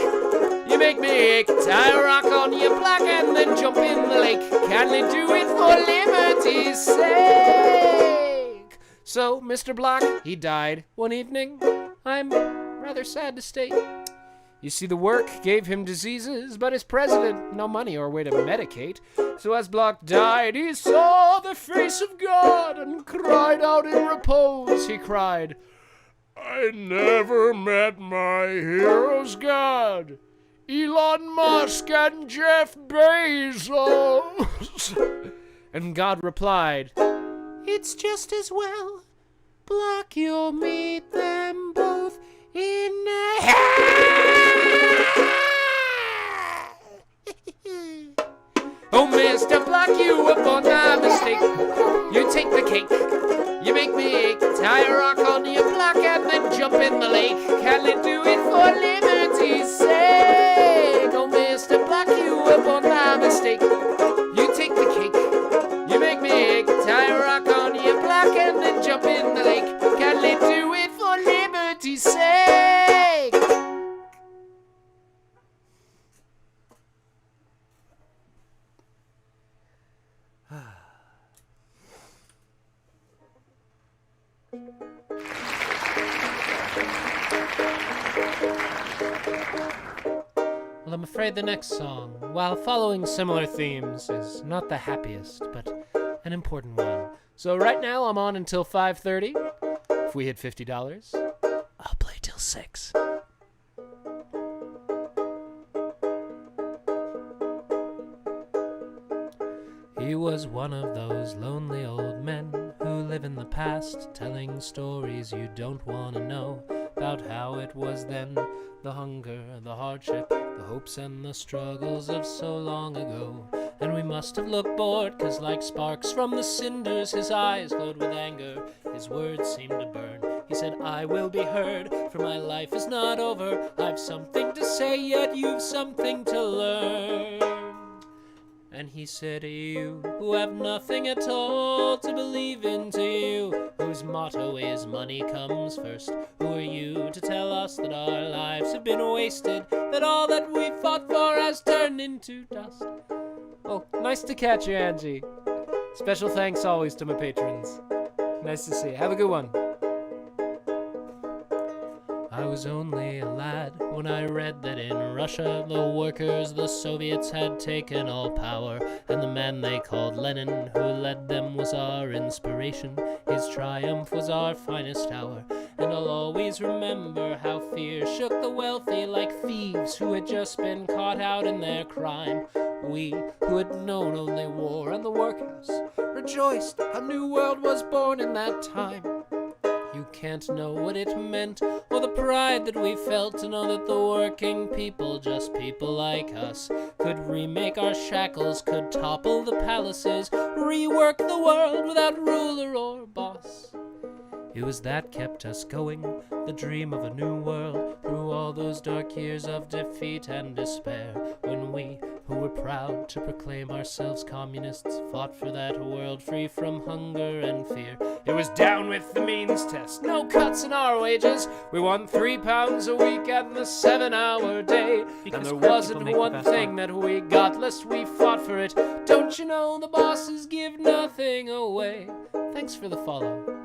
You make me ache. Tie a rock on your block and then jump in the lake. Can they do it for liberty's sake? So, Mr. Block, he died one evening. I'm rather sad to state. You see, the work gave him diseases, but his president, no money or way to medicate. So as Block died, he saw the face of God and cried out in repose. He cried, "I never met my hero's God, Elon Musk and Jeff Bezos." And God replied, "It's just as well. Block, you'll meet them both in Oh, Mr. Block, you up on my mistake. You take the cake. You make me ache. Tie a rock on your block and then jump in the lake. Can they do it for liberty's sake? Oh, Mr. Block, you up on my mistake. You take the cake. You make me ache. Tie a rock on your block and then jump in the lake. Can they do it for liberty's sake? Well, I'm afraid the next song, while following similar themes, is not the happiest, but an important one. So right now I'm on until 5:30. If we hit $50, I'll play till 6. He was one of those lonely old men who live in the past, telling stories you don't want to know about how it was then, the hunger, the hardship, the hopes and the struggles of so long ago. And we must have looked bored, 'cause like sparks from the cinders, his eyes glowed with anger, his words seemed to burn. He said, I will be heard, for my life is not over. I've something to say, yet you've something to learn. And he said, you who have nothing at all to believe in, to you whose motto is money comes first, who are you to tell us that our lives have been wasted, that all that we fought for has turned into dust? Oh, nice to catch you, Angie. Special thanks always to my patrons. Nice to see you. Have a good one. I was only a lad when I read that in Russia the workers, the Soviets, had taken all power, and the man they called Lenin, who led them, was our inspiration. His triumph was our finest hour, and I'll always remember how fear shook the wealthy like thieves who had just been caught out in their crime. We, who had known only war and the workhouse, rejoiced a new world was born in that time. You can't know what it meant, or the pride that we felt to know that the working people, just people like us, could remake our shackles, could topple the palaces, rework the world without ruler or boss. It was that kept us going, the dream of a new world, through all those dark years of defeat and despair, when we, who were proud to proclaim ourselves communists, fought for that world free from hunger and fear. It was down with the means test, no cuts in our wages. We won £3 a week and the 7-hour day. And there wasn't one thing that we got lest we fought for it. Don't you know the bosses give nothing away? Thanks for the follow.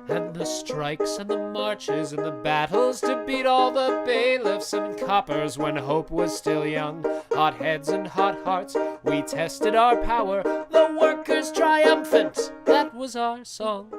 And the strikes and the marches and the battles to beat all the bailiffs and coppers when hope was still young. Hot heads and hot hearts, we tested our power. The workers triumphant, that was our song.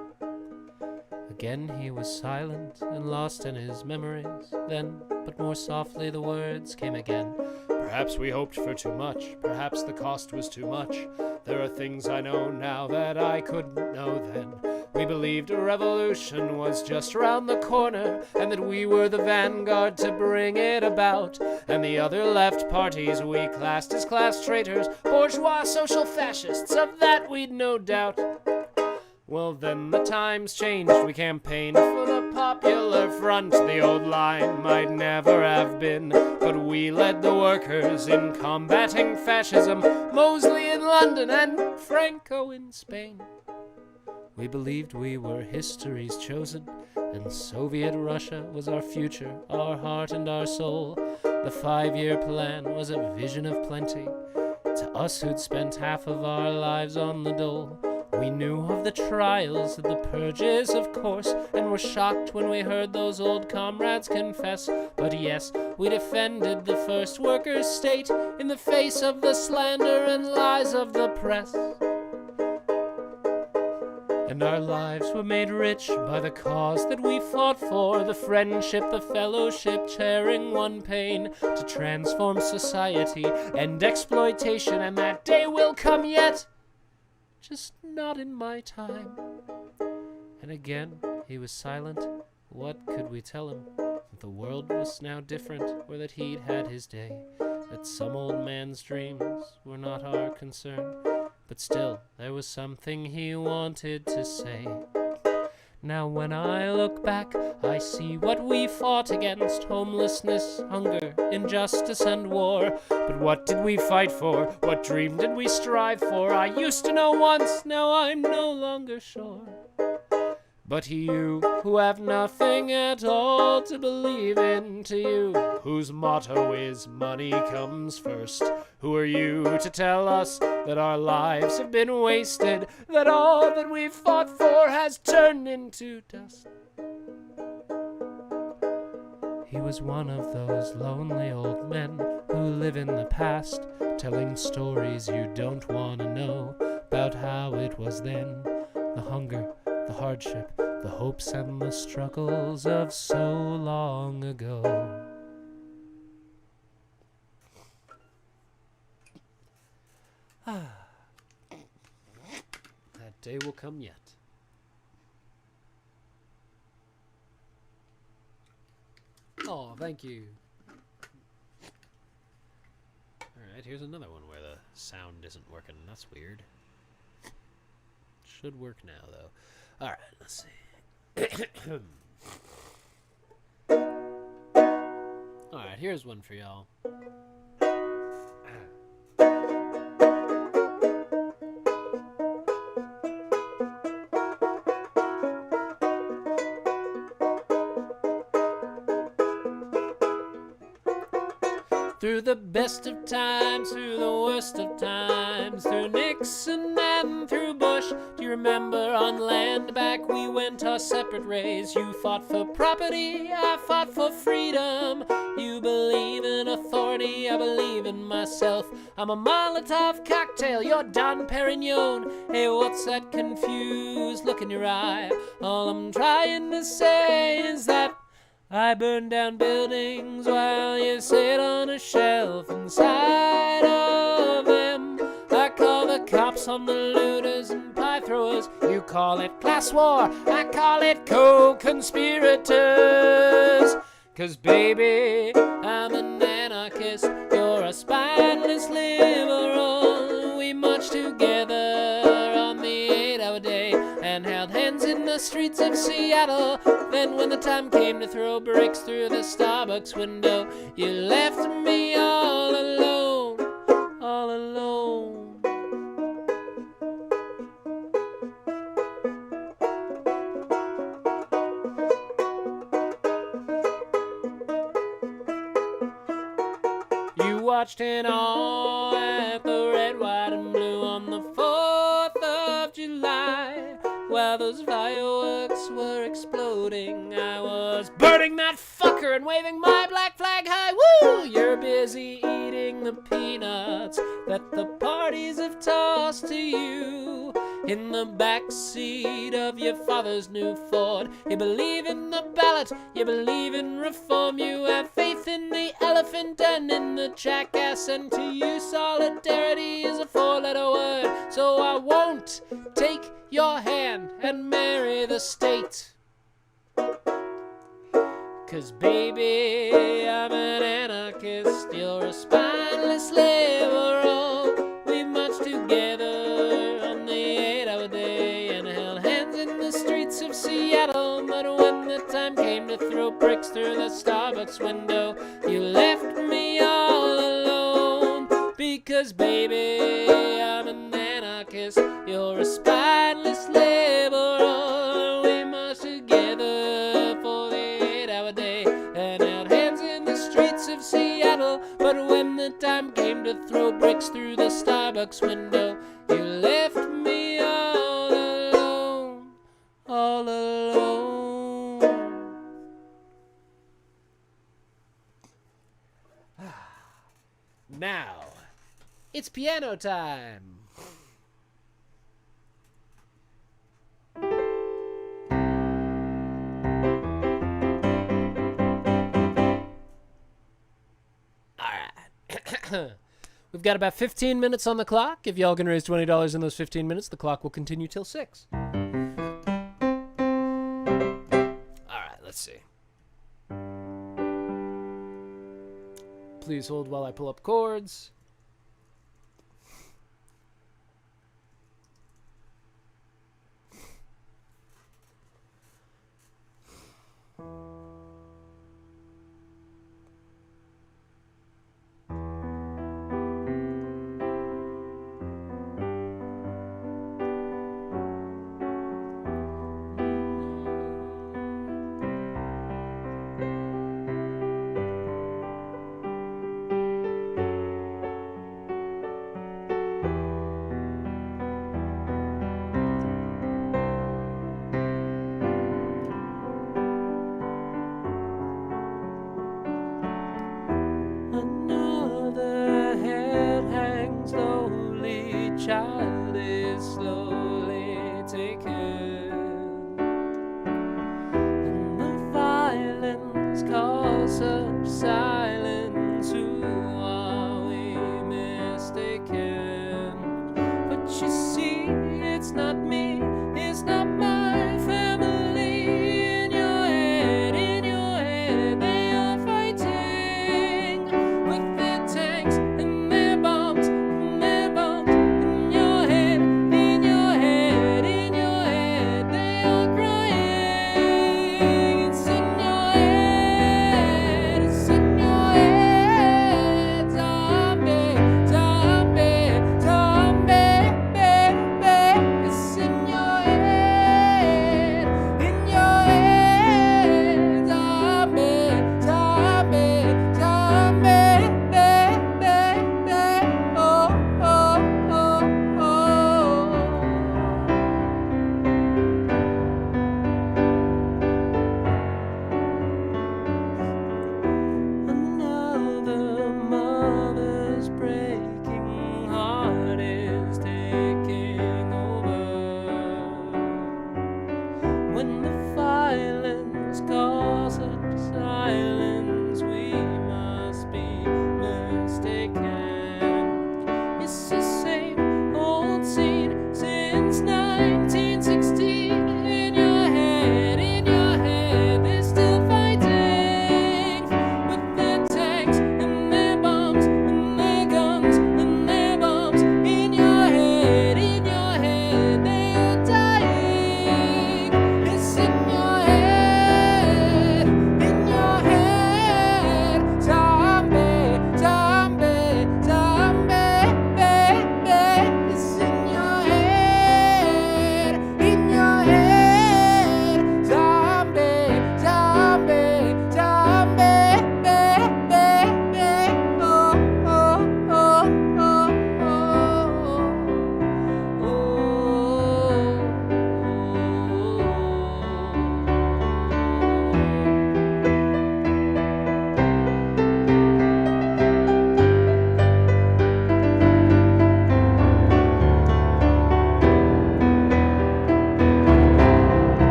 Again he was silent and lost in his memories. Then, but more softly, the words came again. Perhaps we hoped for too much, perhaps the cost was too much. There are things I know now that I couldn't know then. We believed a revolution was just around the corner, and that we were the vanguard to bring it about. And the other left parties we classed as class traitors, bourgeois social fascists, of that we'd no doubt. Well, then the times changed, we campaigned for the Popular Front. The old line might never have been, but we led the workers in combating fascism, Mosley in London and Franco in Spain. We believed we were history's chosen, and Soviet Russia was our future, our heart and our soul. The 5-year plan was a vision of plenty to us who'd spent half of our lives on the dole. We knew of the trials and the purges, of course, and were shocked when we heard those old comrades confess. But yes, we defended the first workers' state in the face of the slander and lies of the press. And our lives were made rich by the cause that we fought for, the friendship, the fellowship, sharing one pain, to transform society, end exploitation, and that day will come yet, just not in my time. And again he was silent. What could we tell him? That the world was now different, or that he'd had his day, that some old man's dreams were not our concern. But still, there was something he wanted to say. Now when I look back, I see what we fought against: homelessness, hunger, injustice, and war. But what did we fight for? What dream did we strive for? I used to know once, now I'm no longer sure. But you, who have nothing at all to believe in, to you, whose motto is money comes first, who are you to tell us that our lives have been wasted, that all that we've fought for has turned into dust? He was one of those lonely old men who live in the past, telling stories you don't want to know about how it was then, the hunger, the hardship, the hopes and the struggles of so long ago. That day will come yet. Oh, thank you. All Alright, here's another one where the sound isn't working. That's weird. Should work now, though. Alright, let's see. Alright, here's one for y'all. Through the best of times, through the worst of times, through Nixon and through Bush. Do you remember on land back we went our separate ways? You fought for property, I fought for freedom. You believe in authority, I believe in myself. I'm a Molotov cocktail, you're Don Perignon. Hey, what's that confused look in your eye? All I'm trying to say is that I burn down buildings while you sit on a shelf inside of them. I call the cops on the looters and pie throwers. You call it class war, I call it co-conspirators. 'Cause baby, I'm an anarchist, you're a spineless liberal. We marched together on the 8-hour day and held hands in the streets of Seattle. Then when the time came to throw bricks through the Starbucks window, you left me all alone, all alone. You watched in awe at the red, white, and blue on the 4th of July. While those fireworks were exploding, I was burning that fucker and waving my black flag high. Woo! You're busy eating the peanuts that the parties have tossed to you in the backseat of your father's new Ford. You believe in the ballot, you believe in reform, you have faith in the elephant and in the jackass, and to you solidarity is a 4-letter word. So I won't take your hand and marry the state. 'Cause baby, I'm an anarchist, you're a spineless liberal. We marched together on the 8-hour day and held hands in the streets of Seattle. But when the time came to throw bricks through the Starbucks window, you left me all alone. Because baby, I'm an anarchist, you're a spineless liberal. We marched together for the 8-hour day and held hands in the streets of Seattle. But when the time came to throw bricks through the Starbucks window, you left me all alone, all alone. Now, it's piano time. We've got about 15 minutes on the clock. If y'all can raise $20 in those 15 minutes, the clock will continue till 6. All right, let's see. Please hold while I pull up chords.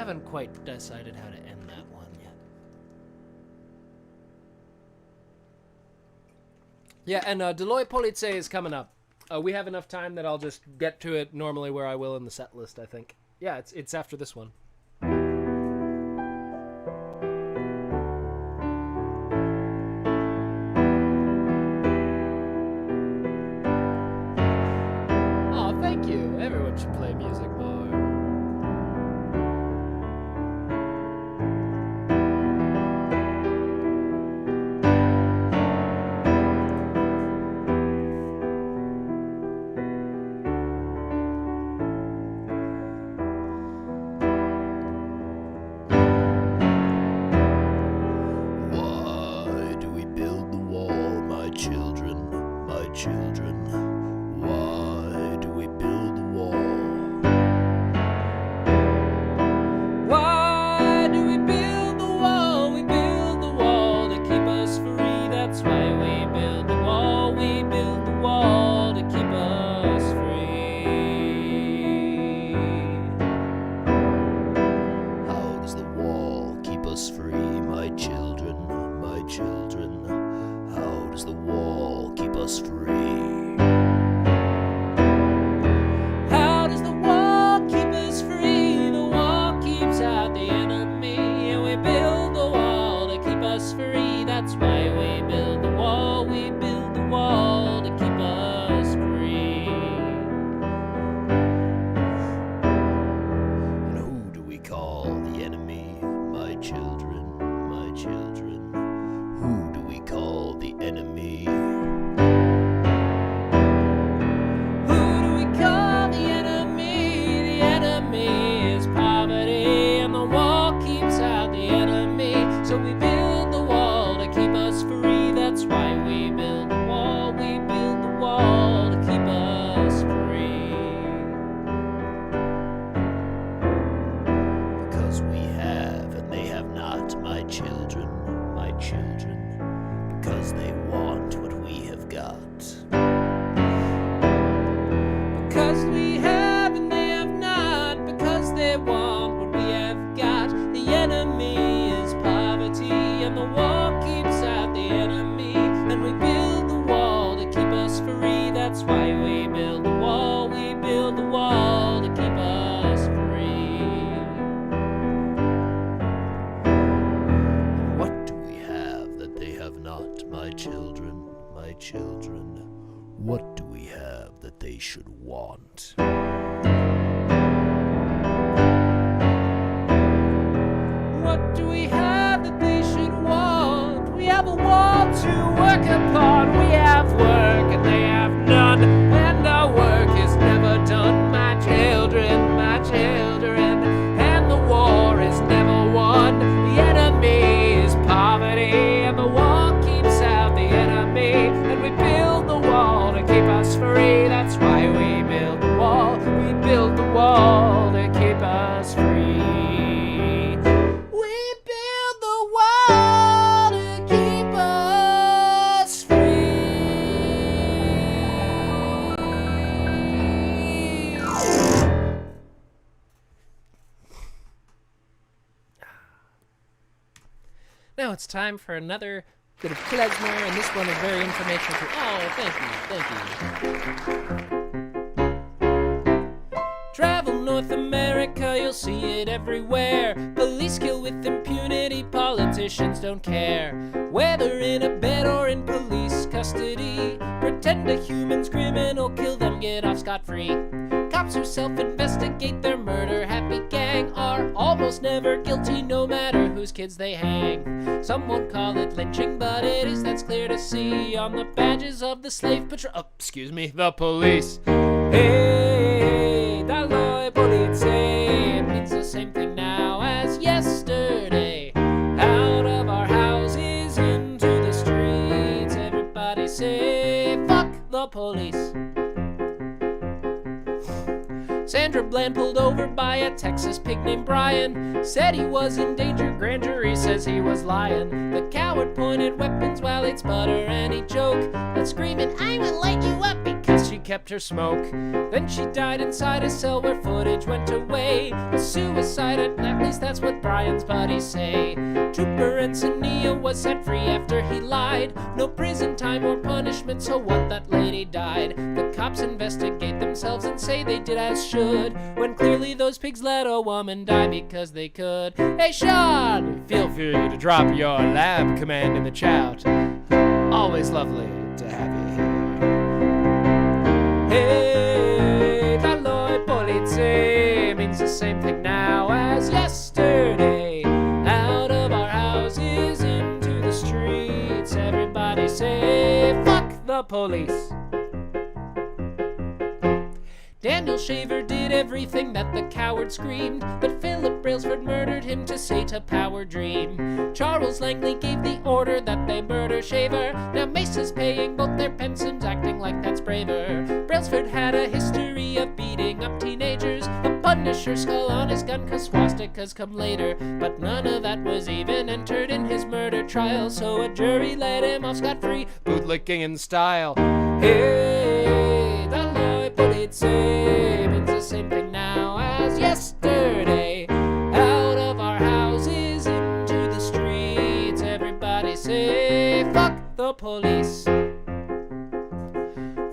haven't quite decided how to end that one yet. Yeah, and Deloitte Police is coming up. We have enough time that I'll just get to it normally where I will in the set list, I think. Yeah, it's after this one. Oh, thank you. Everyone should play music more. Why do we build the wall, my children, my children? Why do we build the wall? Why do we build the wall? We build the wall to keep us free. That's why we build the wall. We build the wall to keep us free. How does the wall keep us free, my children, my children? How does the wall keep us free? How does the wall keep us free? The wall keeps out the enemy. And we build the wall to keep us free. That's why we build the wall. We build the wall to keep us free. And who do we call the enemy, my children, my children? Who do we call the enemy? Who do we call the enemy? The enemy is poverty, and the wall keeps out the enemy. So we build the wall to keep us free. That's why we build the wall. We build the wall to keep us free. Because we have and they have not, my children, my children. Because they want what we have got. Because we have and they have not. Because they want what we have got. The enemy is poverty, and the wall keeps out the enemy. And we build the wall to keep us free. That's why we build the wall. We build the wall to keep us free. What do we have that they have not, my children, my children? What do we have that they should want? What do we have that they should want? We have a wall to work upon. We have work and they have none. And our work is never done, my children, my children. And the war is never won. The enemy is poverty, and the wall keeps out the enemy. And we build the wall to keep us free. That's why we build the wall. We build the wall to keep us free. We build the wall to keep us free. Now it's time for another bit of klezmer, and this one is very informational too. Oh, thank you. Travel North America, you'll see it everywhere. Police kill with impunity, politicians don't care. Whether in a bed or in police custody, pretend a human's criminal, kill them, get off scot-free. Cops who self-investigate their murder-happy gang are almost never guilty, no matter whose kids they hang. Some won't call it lynching, but it is, that's clear to see on the badges of the slave patrol. Oh, excuse me, the police. Hey, Deloitte Police. It means the same thing now as yesterday. Out of our houses into the streets, everybody say, fuck the police. Sandra Bland pulled over by a Texas pig named Brian. Said he was in danger, grand jury says he was lying. The coward pointed weapons while he'd sputter and he'd joke, but screaming, I will light you up because guess she kept her smoke. Then she died inside a cell where footage went away. A suicide, at least that's what Brian's buddies say. Trooper Enciniya was set free after he lied. No prison time or punishment, so what, that lady died. The cops investigate themselves and say they did as should, when clearly those pigs let a woman die because they could. Hey Sean, feel free to drop your lab command in the chat. Always lovely to have you here. Hey, Dall'Oi Polizei means the same thing now as yesterday. Out of our houses into the streets, everybody say, fuck the police. Daniel Shaver did everything that the coward screamed, but Philip Brailsford murdered him to say to power dream. Charles Langley gave the order that they murder Shaver. Now Mace is paying both their pensions, acting like that's braver. Brailsford had a history of beating up teenagers, a Punisher skull on his gun cause swastikas come later. But none of that was even entered in his murder trial, so a jury let him off scot-free, bootlicking in style. Hey, Dall'Oi Polizei means the same thing now as yesterday. Out of our houses into the streets, everybody say, fuck the police.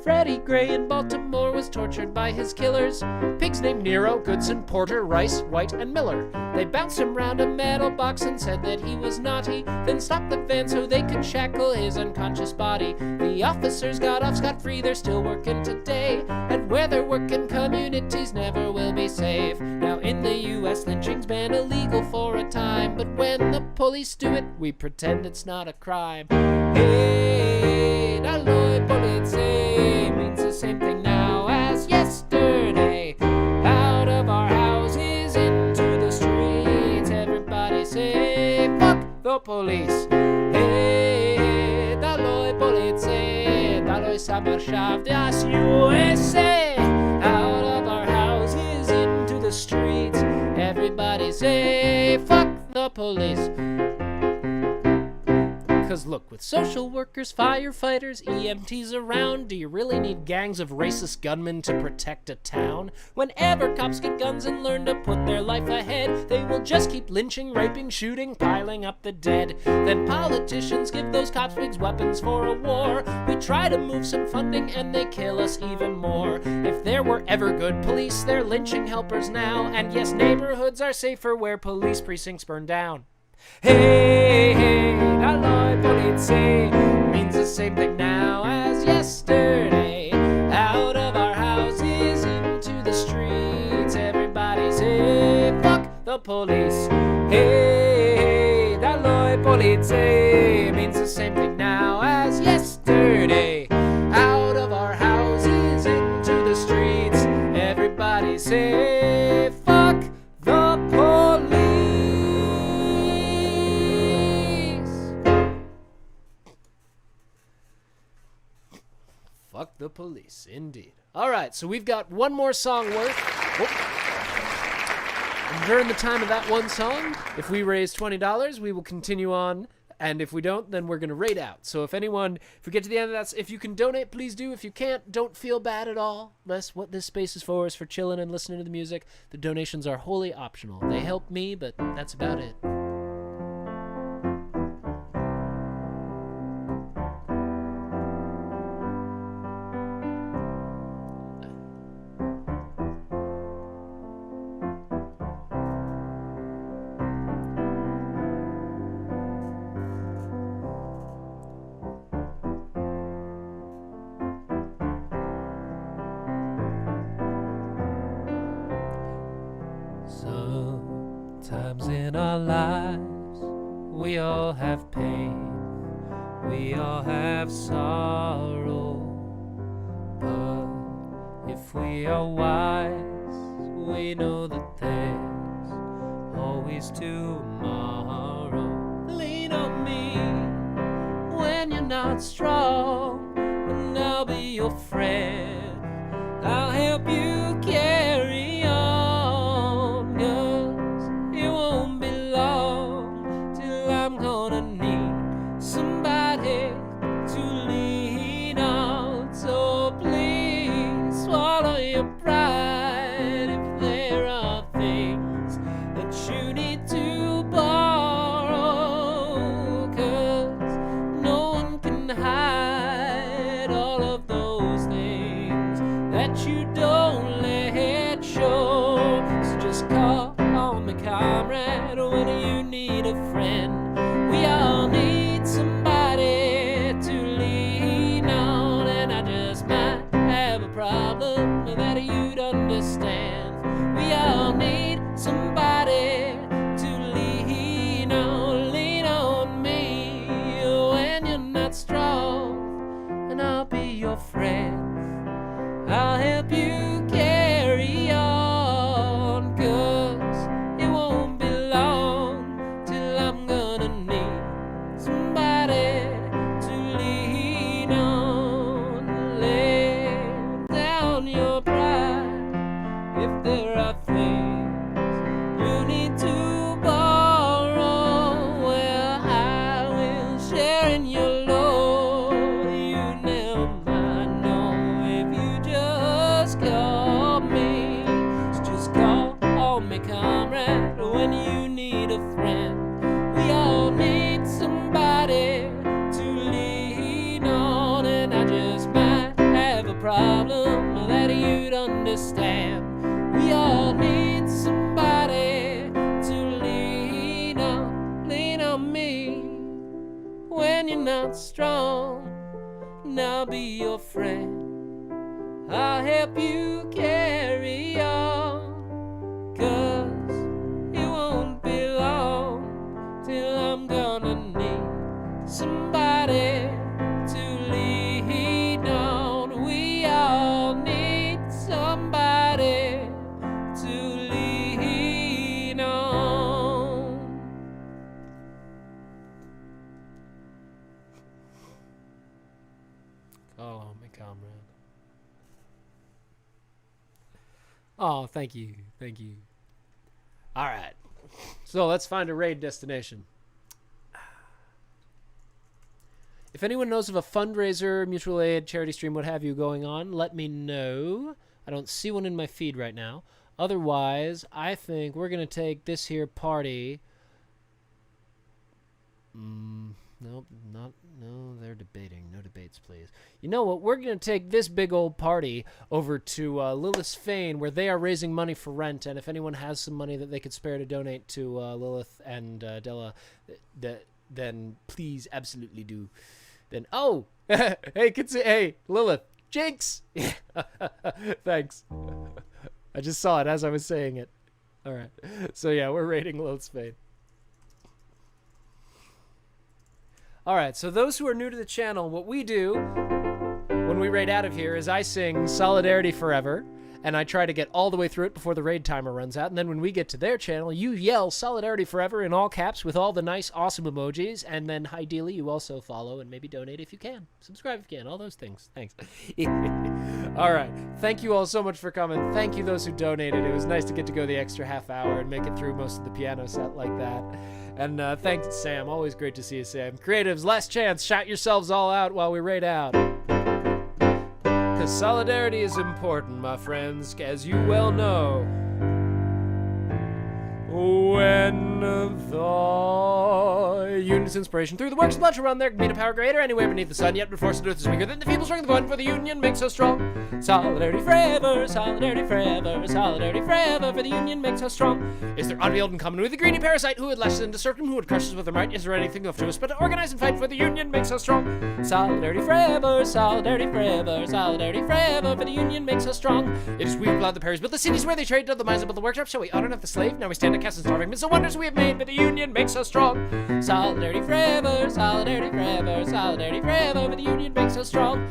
Freddie Gray in Baltimore was tortured by his killers. Pigs named Nero, Goodson, Porter, Rice, White, and Miller. They bounced him round a metal box and said that he was naughty, then stopped the van so they could shackle his unconscious body. The officers got off scot-free, they're still working today, and where they're working, communities never will be safe. Now in the US, lynching's been illegal for a time, but when the police do it, we pretend it's not a crime. Hey, Dall'Oi Polizei means the same thing now as yesterday. Out of our houses into the streets, everybody say, fuck the police. Hey, Dall'Oi Polizei, Dall'Oi Samerschaft das USA. Out of our houses into the streets, everybody say, fuck the police. Cause look, with social workers, firefighters, EMTs around, do you really need gangs of racist gunmen to protect a town? Whenever cops get guns and learn to put their life ahead, they will just keep lynching, raping, shooting, piling up the dead. Then politicians give those cops pigs weapons for a war. We try to move some funding and they kill us even more. If there were ever good police, they're lynching helpers now. And yes, neighborhoods are safer where police precincts burn down. Hey, hey, Dall'Oi Polizei means the same thing now as yesterday. Out of our houses into the streets, everybody say, fuck the police. Hey, hey, Dall'Oi Polizei means the same thing now as yesterday. Out of our houses into the streets, everybody say, fuck the police. Fuck the police, indeed. All right, so we've got one more song worth. And during the time of that one song, if we raise $20, we will continue on. And if we don't, then we're going to raid out. So if we get to the end of that, if you can donate, please do. If you can't, don't feel bad at all. That's what this space is for chilling and listening to the music. The donations are wholly optional. They help me, but that's about it. Sometimes in our lives we all have pain, we all have sorrow, but if we are wise, we know that there's always tomorrow. Lean on me when you're not strong, and I'll be your friend. I'll help you carry on, 'cause it won't be long till I'm gonna need somebody to lean on. So please me comrade when you need a friend. We all need somebody to lean on, and I just might have a problem that you'd understand. We all need somebody to lean on me when you're not strong, and I'll be your friend. I'll help you carry on, 'cause it won't be long till I'm gonna need somebody to lean on. Lay down your pride if there are things you need to borrow. Well, I will share in your load. You never mind, no, if you just call me. So just call me comrade when you need a friend. We all need somebody to lean on, and I just might have a problem that you'd understand. We all need somebody to lean on me when you're not strong, and I'll be your friend. I'll help you carry on, 'cause it won't be long till I'm gonna need somebody to lean on. We all need somebody to lean on. Call me comrade. Oh, thank you. Thank you. All right. So let's find a raid destination. If anyone knows of a fundraiser, mutual aid, charity stream, what have you going on, let me know. I don't see one in my feed right now. Otherwise, I think we're going to take this here party. Nope, no, they're debating. No debates, please. You know what? We're going to take this big old party over to Lilith's Fane, where they are raising money for rent. And if anyone has some money that they could spare to donate to Lilith and Della, then please absolutely do. Then, oh, hey, Lilith, Jinx! Thanks. I just saw it as I was saying it. All right. So, yeah, we're raiding Lilith's Fane. All right, so those who are new to the channel, what we do when we raid out of here is I sing Solidarity Forever, and I try to get all the way through it before the raid timer runs out, and then when we get to their channel, you yell Solidarity Forever in all caps with all the nice, awesome emojis, and then ideally you also follow and maybe donate if you can. Subscribe if you can, all those things. Thanks. All right, thank you all so much for coming. Thank you those who donated. It was nice to get to go the extra half hour and make it through most of the piano set like that. And thanks, Sam. Always great to see you, Sam. Creatives, last chance. Shout yourselves all out while we raid out. Because solidarity is important, my friends, as you well know. When the union's inspiration through the works of blood shall run, there can be no power greater anywhere beneath the sun, yet but force of truth is weaker than the feeble strength of one, for the union makes us strong. Solidarity forever, solidarity forever, solidarity forever, for the union makes us strong. Is there aught to be held in common with the greedy parasite who would lash us into serfdom, who would crush us with their might? Is there anything left to us but to organize and fight, for the union makes us strong? Solidarity forever, solidarity forever, solidarity forever, for the union makes us strong. It is we who plowed the prairies, built the cities where they trade, dug the mines, and built the workshops, so we honor not the slave. Now we stand at cast and starving amidst the wonders we have made, but the union makes us strong. Solidarity forever, solidarity forever, solidarity forever, but the union makes us strong.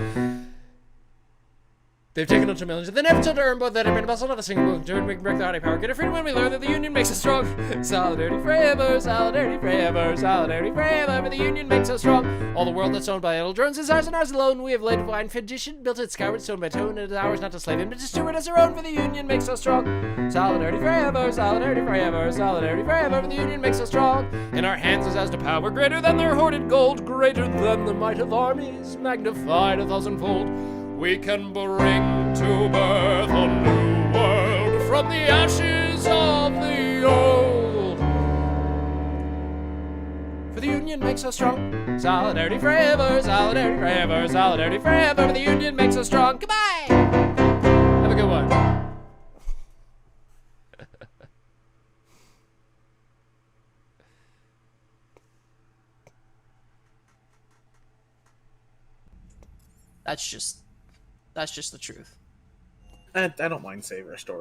They've taken unto millions, and they never told to earn both that and bustle, not a single move, turn, we can break the haughty power, get a freedom when we learn that the union makes us strong. Solidarity forever, solidarity forever, solidarity forever, but the union makes us strong. All the world that's owned by idle drones is ours and ours alone. We have laid divine tradition, built it skyward, stone by stone, and it is ours not to slave him, but to steward as our own, for the union makes us strong. Solidarity forever, solidarity forever, solidarity forever, but the union makes us strong. In our hands is as to power greater than their hoarded gold, greater than the might of armies, magnified 1,000-fold. We can bring to birth a new world from the ashes of the old. For the union makes us strong. Solidarity forever, solidarity forever, solidarity forever. For the union makes us strong. Goodbye! Have a good one. That's just the truth. I don't mind Savor story.